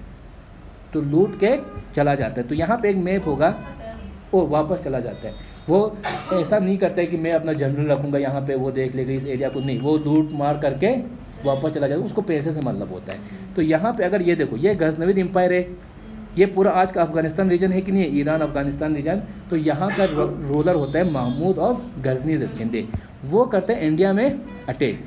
तो लूट के चला जाता है। तो यहाँ पे एक मैप होगा और वापस चला जाता है। वो ऐसा नहीं करता है कि मैं अपना जनरल रखूँगा यहाँ पे, वो देख लेगा इस एरिया को, नहीं, वो लूट मार करके वापस चला जाता है। उसको पैसे से मतलब होता है। तो यहाँ पे अगर ये देखो ये गजनविद एम्पायर है, ये पूरा आज का अफ़गानिस्तान रीजन है कि नहीं है? Iran Afghanistan region. तो यहाँ का रूलर होता है महमूद ऑफ गजनी ज़रचिंदे। वो करते हैं इंडिया में अटैक।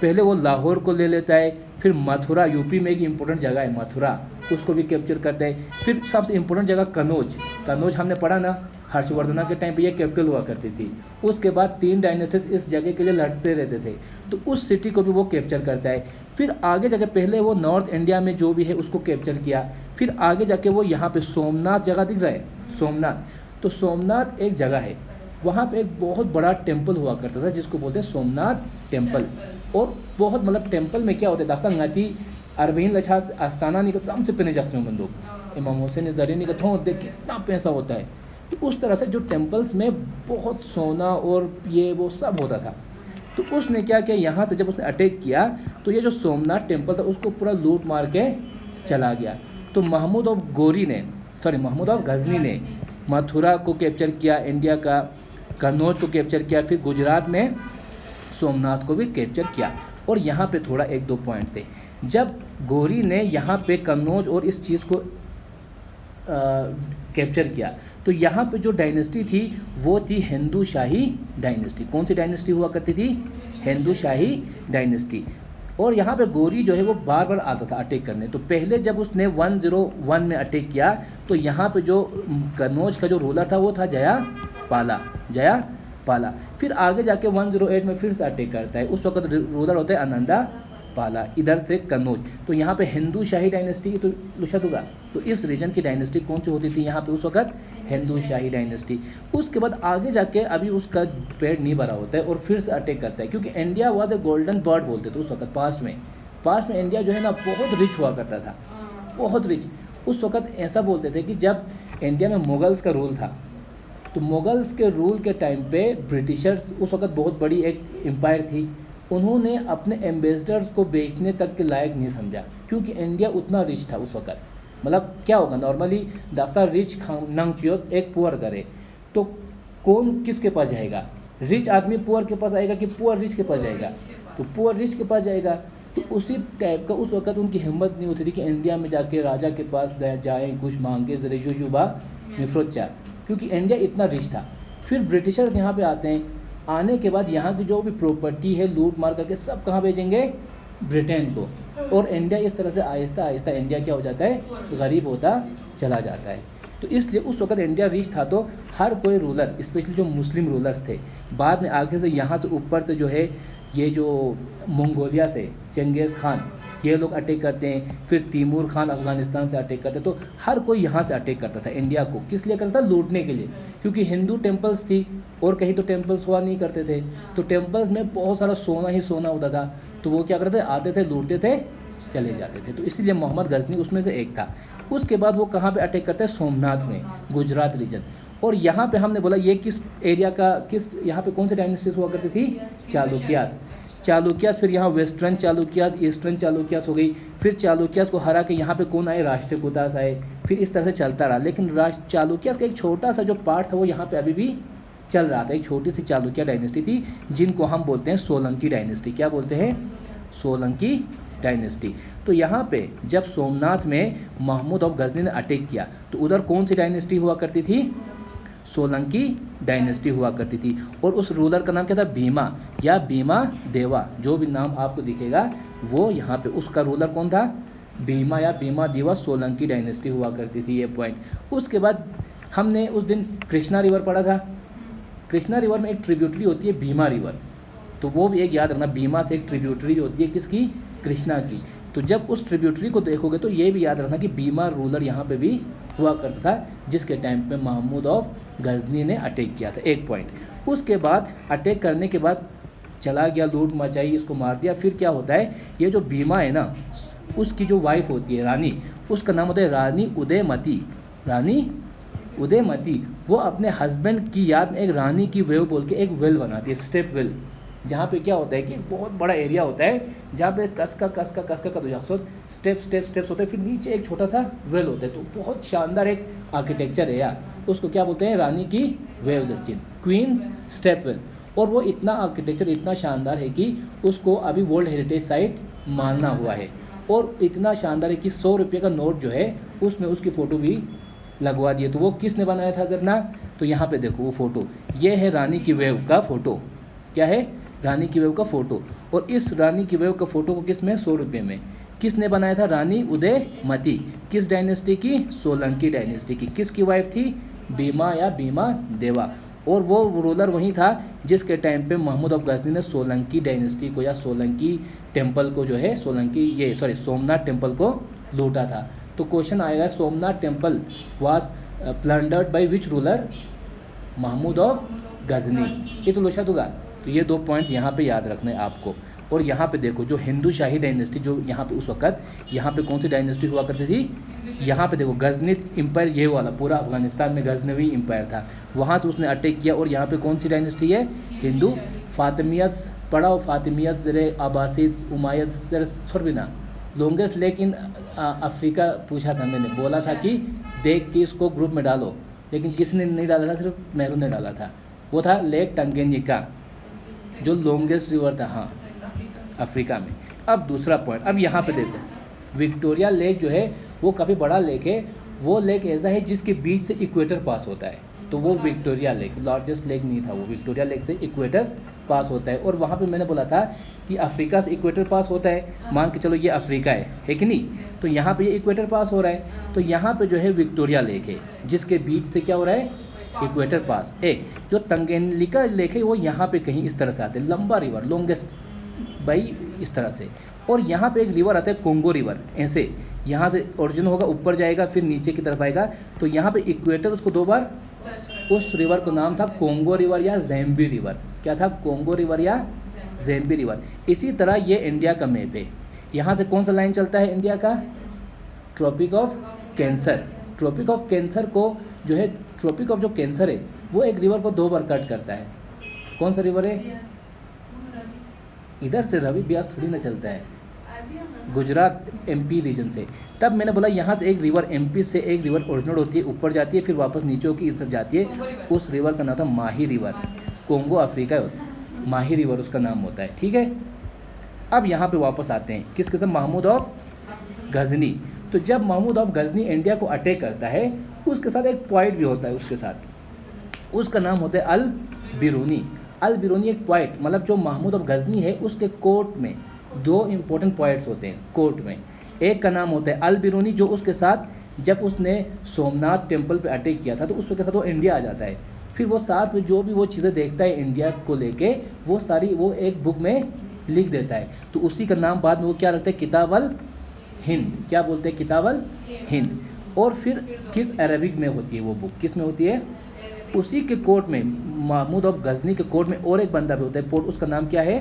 पहले वो लाहौर को ले लेता है, फिर मथुरा, यूपी में एक इम्पोर्टेंट जगह है मथुरा, उसको भी कैप्चर करता है। फिर सबसे इम्पोर्टेंट जगह कन्नौज हमने पढ़ा ना, हर्षवर्धना के टाइम पे ये कैपिटल हुआ करती थी। उसके बाद 3 डायनेस्टीज इस जगह के लिए लड़ते रहते थे, तो उस सिटी को भी वो कैप्चर करता है। फिर आगे जाके पहले वो नॉर्थ इंडिया में जो भी है उसको कैप्चर किया, फिर आगे जाके वो यहाँ पे सोमनाथ जगह दिख रहा है, सोमनाथ। तो सोमनाथ एक जगह है वहाँ पे एक बहुत बड़ा टेम्पल हुआ करता था जिसको बोलते हैं सोमनाथ टेम्पल। और बहुत मतलब टेम्पल में क्या होता है दासा ngati अरबीन लछात आस्थाना नहीं का सामसे पेने जासमें बंदूक इमाम हुसैन जरी नहीं का थों देख कितना पैसा होता है। तो उस तरह से जो टेम्पल्स में बहुत सोना और ये वो सब होता था। तो उसने क्या किया, यहाँ से जब उसने अटैक किया तो ये जो सोमनाथ टेम्पल था उसको पूरा लूट मार के चला गया। तो महमूद ऑफ गजनी ने मथुरा को कैप्चर किया, इंडिया का कन्नौज को कैप्चर किया, फिर गुजरात में सोमनाथ को भी कैप्चर किया। और यहाँ पे थोड़ा एक दो पॉइंट से, जब गौरी ने यहाँ पे कन्नौज और इस चीज़ को कैप्चर किया तो यहाँ पे जो डायनेस्टी थी वो थी हिंदू शाही डायनेस्टी। कौन सी डायनेस्टी हुआ करती थी? हिंदू शाही डायनेस्टी। और यहाँ पे गौरी जो है वो बार बार आता था अटैक करने। तो पहले जब उसने 101 में अटैक किया तो यहाँ पे जो कन्नौज का जो रूलर था वो था जयापाला। फिर आगे जाके 108 में फिर से अटैक करता है। उस वक्त रूलर होते हैं आनंदा पाला, इधर से कन्नौज। तो यहाँ पे हिंदू शाही डायनेस्टी की तो लुशत होगा। तो इस रीजन की डायनेस्टी कौन सी होती थी यहाँ पे उस वक्त? हिंदू शाही डायनेस्टी। उसके बाद आगे जाके अभी उसका पेड़ नहीं भरा होता है और फिर से अटैक करता है, क्योंकि India was a golden bird बोलते थे उस वक्त। पास्ट में इंडिया जो है ना बहुत रिच हुआ करता था, बहुत रिच। उस वक्त ऐसा बोलते थे कि जब इंडिया में मुगल्स का रूल था तो मुगल्स के रूल के टाइम पे ब्रिटिशर्स, उस वक्त बहुत बड़ी एक एम्पायर थी, उन्होंने अपने एम्बेसडर्स को बेचने तक के लायक नहीं समझा, क्योंकि इंडिया उतना रिच था उस वक्त। मतलब क्या होगा, नॉर्मली दासा रिच नंग चियोत एक पुअर करे तो कौन किसके पास जाएगा? रिच आदमी पुअर के पास आएगा कि पुअर रिच के पास जाएगा? तो पुअर रिच के पास जाएगा। तो उसी टाइप का उस वक्त उनकी हिम्मत नहीं होती थी कि इंडिया में जाके राजा के पास जाएँ कुछ मांगे जरे जुजुबा निफ्रोचा, क्योंकि इंडिया इतना रिच था। फिर ब्रिटिशर्स यहाँ पे आते हैं, आने के बाद यहाँ की जो भी प्रॉपर्टी है लूट मार करके सब कहाँ भेजेंगे? ब्रिटेन को। और इंडिया इस तरह से आहिस्ता आहिस्ता इंडिया क्या हो जाता है? गरीब होता चला जाता है। तो इसलिए उस वक्त इंडिया रिच था तो हर कोई रूलर, स्पेशली जो मुस्लिम रूलर्स थे, बाद में आगे से यहाँ से ऊपर से जो है ये जो मंगोलिया से चंगेज़ खान ये लोग अटैक करते हैं, फिर तैमूर खान अफ़गानिस्तान से अटैक करते, तो हर कोई यहाँ से अटैक करता था इंडिया को। किस लिए करता था? लूटने के लिए, क्योंकि हिंदू टेम्पल्स थी और कहीं तो टेम्पल्स हुआ नहीं करते थे। तो टेम्पल्स में बहुत सारा सोना ही सोना होता था, तो वो क्या करते थे? आते थे, लूटते थे, चले जाते थे। तो इसलिए मोहम्मद गजनी उसमें से एक था। उसके बाद वो कहाँ पे अटैक करते हैं? सोमनाथ में, गुजरात रीजन। और यहाँ पे हमने बोला ये किस एरिया का, किस यहाँ पे कौन सी डायनेस्टीज हुआ करती थी? चालुक्यास। फिर यहाँ वेस्टर्न चालुक्यास, ईस्टर्न चालुक्यास हो गई। फिर चालुक्यास को हरा के यहाँ पे कौन आए? राष्ट्रकूटास आए। फिर इस तरह से चलता रहा। लेकिन चालुक्यास का एक छोटा सा जो पार्ट था वो यहाँ पे अभी भी चल रहा था। एक छोटी सी चालुक्य डायनेस्टी थी जिनको हम बोलते हैं सोलंकी डायनेस्टी। क्या बोलते हैं? सोलंकी डायनेस्टी। तो यहाँ पे जब सोमनाथ में महमूद ऑफ गजनी ने अटैक किया तो उधर कौन सी डायनेस्टी हुआ करती थी? सोलंकी डायनेस्टी हुआ करती थी। और उस रूलर का नाम क्या था? भीमा या भीमा देवा, जो भी नाम आपको दिखेगा वो यहाँ पे उसका रूलर कौन था? भीमा या भीमा देवा। सोलंकी डायनेस्टी हुआ करती थी, ये पॉइंट। उसके बाद हमने उस दिन कृष्णा रिवर पढ़ा था। कृष्णा रिवर में एक ट्रिब्यूटरी होती है भीमा रिवर, तो वो भी एक याद रखना, भीमा से एक ट्रिब्यूटरी होती है किसकी? कृष्णा की। तो जब उस ट्रिब्यूटरी को देखोगे तो ये भी याद रखना कि भीमा रूलर यहाँ पे भी हुआ करता था, जिसके टाइम पे महमूद ऑफ गजनी ने अटैक किया था। एक पॉइंट। उसके बाद अटैक करने के बाद चला गया, लूट मचाई, इसको मार दिया। फिर क्या होता है, ये जो भीमा है ना, उसकी जो वाइफ होती है रानी, उसका नाम होता है रानी उदयमती। वो अपने हस्बैंड की याद में एक रानी की वेव बोल के एक वेल बनाती है, स्टेप वेल, जहाँ पे क्या होता है कि बहुत बड़ा एरिया होता है जहाँ पे कस का तो स्टेप्स होते हैं, फिर नीचे एक छोटा सा वेल होता है। तो बहुत शानदार एक आर्किटेक्चर है यार, उसको क्या बोलते हैं? रानी की वेव दर्चिन, क्वींस स्टेप वेल। और वो इतना आर्किटेक्चर इतना शानदार है कि उसको अभी वर्ल्ड हेरिटेज साइट माना हुआ है। और इतना शानदार है कि 100 रुपये का नोट जो है उसमें उसकी फ़ोटो भी लगवा दिए। तो वो किसने बनाया था जरना? तो यहाँ पे देखो वो फ़ोटो, ये है रानी की वेव का फ़ोटो। क्या है? रानी की वेव का फ़ोटो। और इस रानी की वेव का फ़ोटो को किस में? 100 रुपये में। किसने बनाया था? रानी उदयमती। किस डायनेस्टी की? सोलंकी डायनेस्टी की। किसकी वाइफ थी? भीमा या भीमा देवा। और वो रूलर वही था जिसके टाइम पे महमूद ऑफ गजनी ने सोलंकी डायनेस्टी को या सोलंकी टेम्पल को जो है सोमनाथ टेम्पल को लूटा था। तो क्वेश्चन आएगा, Somnath temple was plundered by which ruler? Mahmud of Ghazni, ये तो लोशातुगा। तो ये 2 पॉइंट यहाँ पे याद रखना है आपको। और यहाँ पे देखो जो हिंदू शाही डायनेस्टी जो यहाँ पे उस वक्त यहाँ पे कौन सी डायनेस्टी हुआ करती थी, यहाँ पे देखो गजनीद एम्पायर, ये वाला पूरा अफगानिस्तान में गजनवी एम्पायर था, वहाँ से उसने अटैक किया। और यहाँ पे कौन सी डायनेस्टी है, हिंदू फातिमियत, पढ़ाओ फातिमियत ज़रे अब्बासिद उमायद सर छोड़बिना लॉन्गेस्ट लेक इन अफ्रीका पूछा था मैंने, बोला था कि देख के इसको ग्रुप में डालो, लेकिन किसने नहीं डाला था, सिर्फ मेहरू ने डाला था। वो था लेक टंगेनिका जो लॉन्गेस्ट रिवर था, हाँ अफ्रीका में। अब दूसरा पॉइंट, अब यहाँ पे देखो विक्टोरिया लेक जो है वो काफ़ी बड़ा लेक है, वो लेक ऐसा है जिसके बीच से इक्वेटर पास होता है, तो वो विक्टोरिया लेक लार्जेस्ट लेक नहीं था, वो विक्टोरिया लेक से इक्वेटर पास होता है। और वहाँ पे मैंने बोला था कि अफ्रीका से इक्वेटर पास होता है, मान के चलो ये अफ्रीका है कि नहीं, तो यहाँ पे ये इक्वेटर पास हो रहा है, तो यहाँ पे जो है विक्टोरिया लेक है जिसके बीच से क्या हो रहा है, इक्वेटर पास। एक जो तंगेनिका लेक है वो यहाँ पे कहीं इस तरह से आते हैं, लंबा रिवर लॉन्गेस्ट भाई इस तरह से। और यहाँ पे एक रिवर आता है कोंगो रिवर, ऐसे यहाँ से ओरिजिन होगा, ऊपर जाएगा फिर नीचे की तरफ आएगा, तो यहाँ पे इक्वेटर उसको 2 बार, उस रिवर का नाम था कोंगो रिवर या ज़ैम्बी रिवर। क्या था, कोंगो रिवर या ज़ैम्बी रिवर। इसी तरह ये इंडिया का मैप है, यहाँ से कौन सा लाइन चलता है इंडिया का, tropic of cancer. Tropic of cancer को जो है, ट्रॉपिक ऑफ जो कैंसर है वो एक रिवर को 2 बार कट करता है। कौन सा रिवर है, इधर से रवि ब्यास थोड़ी ना चलता है, गुजरात एमपी रीजन से। तब मैंने बोला यहाँ से एक रिवर एमपी से एक रिवर ओरिजिनेट होती है, ऊपर जाती है फिर वापस नीचे होकर इस तरफ जाती है, उस रिवर का नाम था माही रिवर। कोंगो अफ्रीका माही रिवर उसका नाम होता है, ठीक है। अब यहाँ पे वापस आते हैं किसके साथ, महमूद ऑफ गजनी। तो जब महमूद ऑफ गजनी इंडिया को अटैक करता है, उसके साथ एक पॉइंट भी होता है उसके साथ, उसका नाम होता है अल बिरूनी। अल बिरूनी एक पॉइंट, मतलब जो महमूद ऑफ गजनी है उसके कोर्ट में 2 इंपॉर्टेंट पॉइंट्स होते हैं कोर्ट में। एक का नाम होता है अल बिरूनी, जो उसके साथ जब उसने सोमनाथ टेम्पल पे अटैक किया था तो उसके साथ वो इंडिया आ जाता है, फिर वो साथ में जो भी वो चीज़ें देखता है इंडिया को लेके वो सारी वो एक बुक में लिख देता है, तो उसी का नाम बाद में वो क्या रखते हैं, किताब अल हिंद। क्या बोलते हैं, किताब अल हिंद। और फिर किस अरबिक में होती है वो बुक, किस में होती है, उसी के कोर्ट में, महमूद ऑफ गजनी के कोर्ट में और एक बंदा भी होता है पोर्ट, उसका नाम क्या है,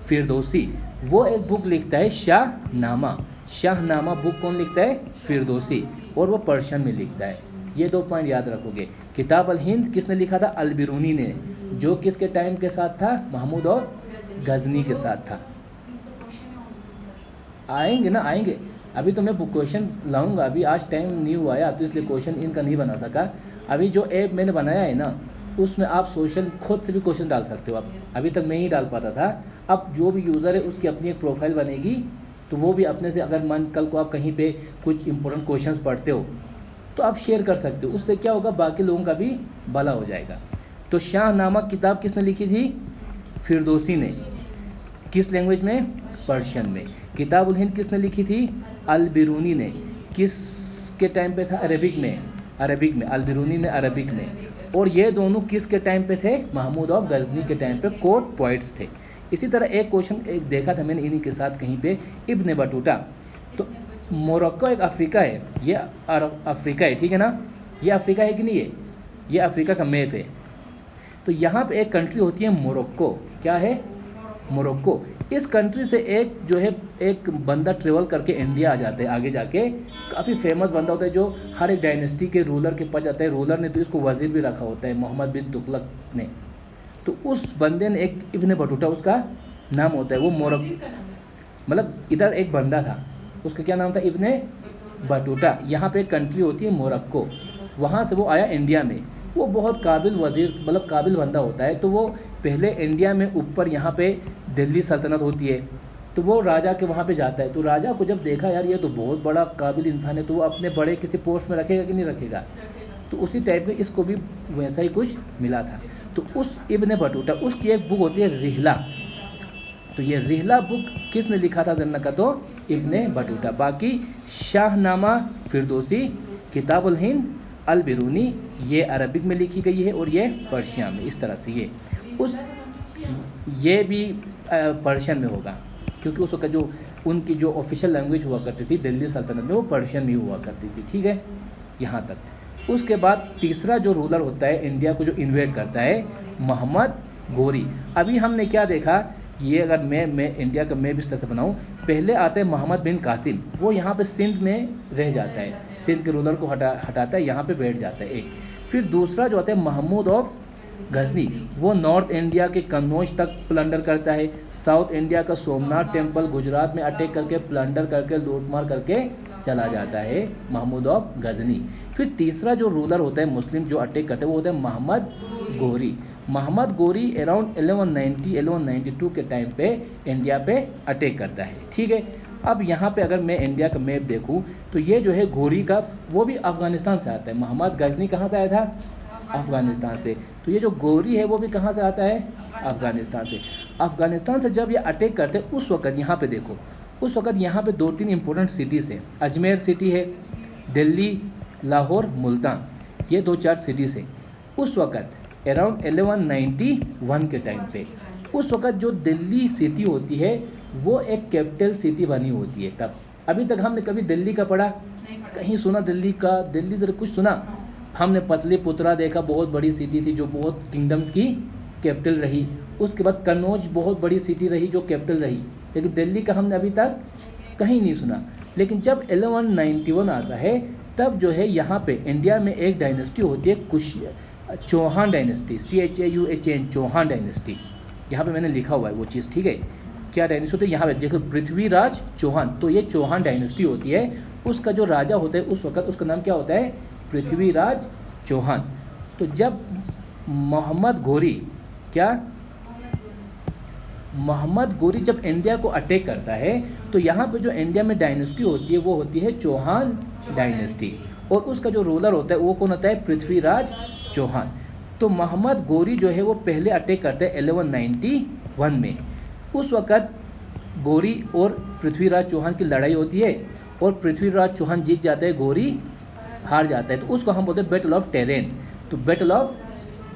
फिरदौसी। वो एक बुक लिखता है शाहनामा। शाहनामा बुक कौन लिखता है, फिरदौसी, और वो पर्शियन में लिखता है। ये 2 पॉइंट याद रखोगे। किताब अल हिंद किसने लिखा था, अल बिरूनी ने, जो किसके टाइम के साथ था, महमूद ऑफ गजनी के साथ था। आएंगे ना, आएंगे, अभी तो मैं क्वेश्चन लाऊंगा, अभी आज टाइम नहीं हुआ है तो इसलिए क्वेश्चन इनका नहीं बना सका। अभी जो ऐप मैंने बनाया है ना उसमें आप सोशल खुद से भी क्वेश्चन डाल सकते हो। आप अभी तक मैं ही डाल पाता था, अब जो भी यूज़र है उसकी अपनी एक प्रोफाइल बनेगी, तो वो भी अपने से, अगर मान कल को आप कहीं पे कुछ इंपॉर्टेंट क्वेश्चंस पढ़ते हो तो आप शेयर कर सकते हो, उससे क्या होगा, बाकी लोगों का भी भला हो जाएगा। तो शाहनामा किताब किसने लिखी थी, फिरदौसी ने। किस लैंग्वेज में, पर्शियन में। किताब उल हिंद किसने लिखी थी, अल बिरूनी ने। किसके टाइम पे था, अरबिक में। अरबिक में, अल बिरूनी ने अरबिक में। और ये दोनों किसके टाइम पे थे, महमूद ऑफ गजनी के टाइम पे कोर्ट पॉइंट्स थे। इसी तरह एक क्वेश्चन एक देखा था मैंने इन्हीं के साथ कहीं पे, इब्न बटूटा। तो मोरक्को एक अफ्रीका है, ये अफ्रीका है, ठीक है ना, ये अफ्रीका है कि नहीं, ये अफ्रीका का मैप है। तो यहाँ पे एक कंट्री होती है मोरक्को। क्या है, मोरक्को। इस कंट्री से एक जो है एक बंदा ट्रेवल करके इंडिया आ जाता है, आगे जाके काफ़ी फेमस बंदा होता है जो हर एक डायनेस्टी के रूलर के पास जाता है। रूलर ने तो इसको वजीर भी रखा होता है, मोहम्मद बिन तुगलक ने। तो उस बंदे ने एक इब्न बटूटा उसका नाम होता है, वो मोरक्को, मतलब इधर एक बंदा था उसका क्या नाम था, इब्न बटूटा। यहाँ पे एक कंट्री होती है मोरक्को, वहाँ से वो आया इंडिया में। वो बहुत काबिल वज़ीर, मतलब काबिल बंदा होता है। तो वो पहले इंडिया में ऊपर यहाँ पे दिल्ली सल्तनत होती है, तो वो राजा के वहाँ पे जाता है। तो राजा को जब देखा यार ये तो बहुत बड़ा काबिल इंसान है, तो वो अपने बड़े किसी पोस्ट में रखेगा कि नहीं रखेगा। तो उसी टाइप में इसको भी वैसा ही कुछ मिला था। तो उस इब्न बटूटा, उसकी एक बुक होती है रिहला। तो ये रिहला बुक किसने लिखा था जन्ना का, तो इब्न बटूटा। बाकी शाहनामा फिरदौसी, किताब उल हिंद अल बिरूनी, ये अरबिक में लिखी गई है और ये पर्शिया में। इस तरह से ये भी पर्शियन में होगा, क्योंकि उस वक्त जो उनकी जो ऑफिशियल लैंग्वेज हुआ करती थी दिल्ली सल्तनत में, वो पर्शियन में हुआ करती थी। ठीक है, यहाँ तक। उसके बाद तीसरा जो रूलर होता है इंडिया को जो इन्वेड करता है, मोहम्मद गोरी। अभी हमने क्या देखा, ये अगर मैं इंडिया का मैप इस तरह से बनाऊँ, पहले आते हैं मोहम्मद बिन कासिम, वो यहाँ पे सिंध में रह जाता है, सिंध के रूलर को हटाता है, यहाँ पे बैठ जाता है एक। फिर दूसरा जो आता है महमूद ऑफ गजनी, वो नॉर्थ इंडिया के कन्नौज तक प्लंडर करता है, साउथ इंडिया का सोमनाथ टेम्पल गुजरात में अटैक करके प्लंडर करके लूटमार करके चला जाता है, महमूद ऑफ गजनी। फिर तीसरा जो रूलर होता है मुस्लिम जो अटैक करते हैं वो होता है मोहम्मद गोरी। मोहम्मद गोरी अराउंड 1192 के टाइम पे इंडिया पे अटैक करता है, ठीक है। अब यहाँ पे अगर मैं इंडिया का मैप देखूँ तो ये जो है गोरी का, वो भी अफ़गानिस्तान से आता है। मोहम्मद गजनी कहाँ से आया था? अफ़गानिस्तान से। तो ये जो गोरी है वो भी कहाँ से आता है? अफ़गानिस्तान से। अफ़गानिस्तान से जब ये अटैक करते हैं उस वक्त यहाँ पे देखो, उस वक्त यहाँ पे 2-3 इंपॉर्टेंट सिटीज़ हैं। अजमेर सिटी है, दिल्ली, लाहौर, मुल्तान, ये 2-4 सिटीज़ हैं। उस वक्त अराउंड 1191 के टाइम पे, उस वक्त जो दिल्ली सिटी होती है वो एक कैपिटल सिटी बनी होती है तब। अभी तक हमने कभी दिल्ली का पढ़ा? कहीं सुना दिल्ली का? दिल्ली से कुछ सुना? हमने पतलीपुत्रा देखा, बहुत बड़ी सिटी थी जो बहुत किंगडम्स की कैपिटल रही। उसके बाद कन्नौज बहुत बड़ी सिटी रही जो कैपिटल रही, लेकिन दिल्ली का हमने अभी तक कहीं नहीं सुना। लेकिन जब 1191 आता है तब जो है यहाँ पे इंडिया में एक डायनेस्टी होती है, Chauhan dynasty, CHAUHAN, Chauhan dynasty. यहाँ पे मैंने लिखा हुआ है वो चीज़, ठीक है। क्या डायनेस्टी होती है यहाँ पे देखो, पृथ्वीराज चौहान। तो ये चौहान डायनेस्टी होती है, उसका जो राजा होता है उस वक्त उसका नाम क्या होता है? पृथ्वीराज चौहान। तो जब मोहम्मद गोरी मोहम्मद गोरी जब इंडिया को अटैक करता है तो यहाँ पे जो इंडिया में डायनेस्टी होती है वो होती है चौहान डायनेस्टी, और उसका जो रूलर होता है वो कौन होता है? पृथ्वीराज चौहान। तो मोहम्मद गोरी जो है वो पहले अटैक करता है 1191 में। उस वक़्त गोरी और पृथ्वीराज चौहान की लड़ाई होती है और पृथ्वीराज चौहान जीत जाता है, गोरी हार जाता है। तो उसको हम बोलते हैं बैटल ऑफ टेरेन। तो बैटल ऑफ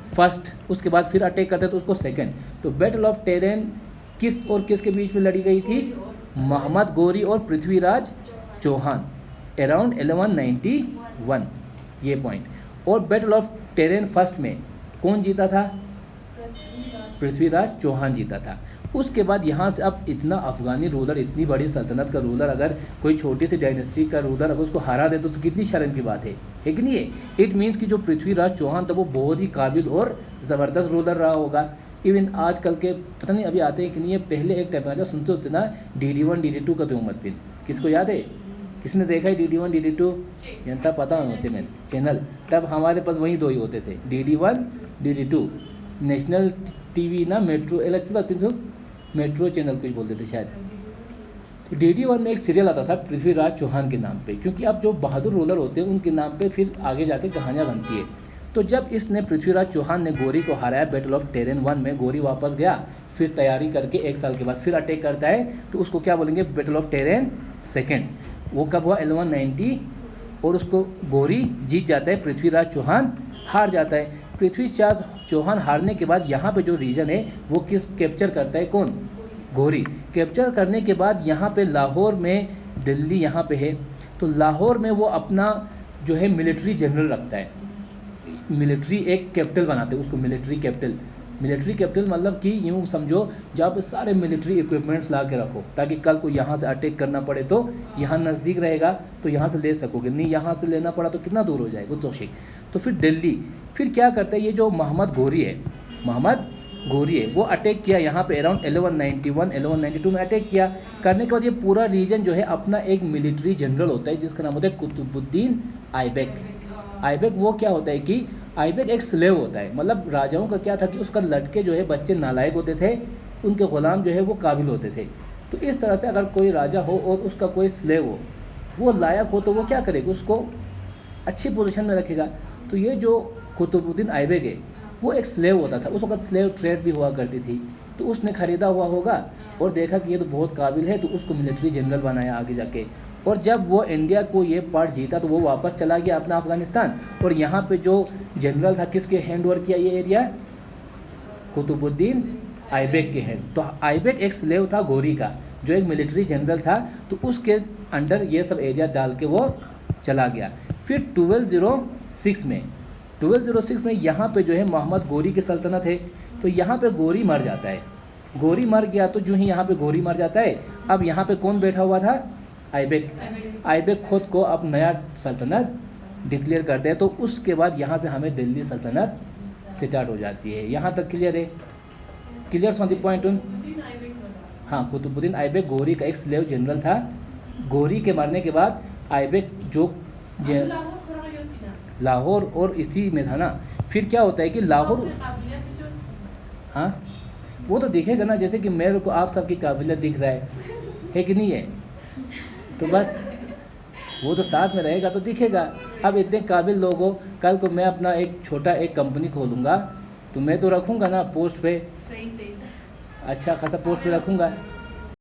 फर्स्ट, उसके बाद फिर अटैक करते हैं तो उसको सेकंड। तो बैटल ऑफ टेरेन किस और किस के बीच में लड़ी गई थी? मोहम्मद गोरी और पृथ्वीराज चौहान, अराउंड 1191, ये पॉइंट। और बैटल ऑफ टेरेन फर्स्ट में कौन जीता था? पृथ्वीराज चौहान जीता था। उसके बाद यहाँ से अब इतना अफ़गानी रूलर, इतनी बड़ी सल्तनत का रूलर, अगर कोई छोटी सी डायनेस्टी का रूलर अगर उसको हरा दे तो कितनी शर्म की बात है कि नहीं है? इट मीन्स कि जो पृथ्वीराज चौहान था वो बहुत ही काबिल और ज़बरदस्त रूलर रहा होगा। इवन आजकल के पता नहीं अभी आते हैं कि नहीं है, पहले एक टाइम आजा सुनते होते ना, DD1 DD2 का तो उम्र दिन, किसको याद है? किसने देखा है DD1 DD2? जनता पता है मुझे चैनल, तब हमारे पास वही 2 ही होते थे, DD1 DD2। नेशनल टीवी ना, मेट्रो चैनल कुछ बोलते थे शायद। तो DD1 में एक सीरियल आता था पृथ्वीराज चौहान के नाम पे, क्योंकि अब जो बहादुर रूलर होते हैं उनके नाम पे फिर आगे जाके कहानियाँ बनती है। तो जब इसने पृथ्वीराज चौहान ने गोरी को हराया बैटल ऑफ टेरेन 1 में, गोरी वापस गया, फिर तैयारी करके 1 साल के बाद फिर अटैक करता है, तो उसको क्या बोलेंगे? Battle of terrain second. वो कब हुआ? 1190, और उसको गोरी जीत जाता है, पृथ्वीराज चौहान हार जाता है। पृथ्वीराज चौहान हारने के बाद यहाँ पे जो रीजन है वो किस कैप्चर करता है? कौन? गोरी। कैप्चर करने के बाद यहाँ पे लाहौर में, दिल्ली यहाँ पे है, तो लाहौर में वो अपना जो है मिलिट्री जनरल रखता है, मिलिट्री एक कैपिटल बनाते हैं उसको, मिलिट्री कैपिटल। मिलिट्री कैपिटल मतलब कि यूँ समझो जहाँ पे सारे मिलिट्री इक्विपमेंट्स ला के रखो, ताकि कल को यहाँ से अटैक करना पड़े तो यहाँ नज़दीक रहेगा तो यहाँ से ले सकोगे, नहीं यहाँ से लेना पड़ा तो कितना दूर हो जाएगा तोशिक। तो फिर दिल्ली, फिर क्या करता है ये जो मोहम्मद गोरी है, वो अटैक किया यहाँ पे अराउंड 1191 1192 में अटैक किया। करने के बाद ये पूरा रीजन जो है अपना एक मिलिट्री जनरल होता है जिसका नाम होता है कुतुबुद्दीन आइबक। वो क्या होता है कि आइबक एक स्लेव होता है, मतलब राजाओं का क्या था कि उसका लड़के जो है बच्चे नालायक होते थे, उनके ग़ुलाम जो है वो काबिल होते थे। तो इस तरह से अगर कोई राजा हो और उसका कोई स्लेव हो, वो लायक हो, तो वो क्या करेगा? उसको अच्छी पोजीशन में रखेगा। तो ये जो कुतुबुद्दीन आइबक है वो एक स्लेव होता था, उस वक्त स्लेव ट्रेड भी हुआ करती थी। तो उसने ख़रीदा हुआ होगा और देखा कि ये तो बहुत काबिल है, तो उसको मिलिट्री जनरल बनाया आगे जाके। और जब वो इंडिया को ये पार्ट जीता तो वो वापस चला गया अपना अफ़गानिस्तान, और यहाँ पे जो जनरल था किसके हैंड ओवर किया ये एरिया? कुतुबुद्दीन आइबक के हैंड। तो आइबक एक स्लेव था गोरी का, जो एक मिलिट्री जनरल था, तो उसके अंडर ये सब एरिया डाल के वो चला गया। फिर 1201 1206 में 1206 में यहाँ पे जो है मोहम्मद गोरी की सल्तनत है। तो यहाँ पे गोरी मर जाता है, गोरी मर गया तो जो ही यहाँ पे गोरी मर जाता है, अब यहाँ पे कौन बैठा हुआ था? ऐबक। ऐबक खुद को अब नया सल्तनत डिक्लेयर करते हैं। तो उसके बाद यहाँ से हमें दिल्ली सल्तनत स्टार्ट हो जाती है। यहाँ तक क्लियर है? Clear on the point? हाँ, कुतुबुद्दीन ऐबक गोरी का एक स्लेव जनरल था। गोरी के मरने के बाद ऐबक जो लाहौर और इसी में था ना, फिर क्या होता है कि लाहौर, हाँ वो तो दिखेगा ना, जैसे कि मेरे को आप सबकी काबिलियत दिख रहा है कि नहीं है? तो बस वो तो साथ में रहेगा तो दिखेगा। अब इतने काबिल लोग हो, कल को मैं अपना एक छोटा एक कंपनी खोलूँगा तो मैं तो रखूँगा ना पोस्ट पे, सही अच्छा खासा पोस्ट पे रखूँगा।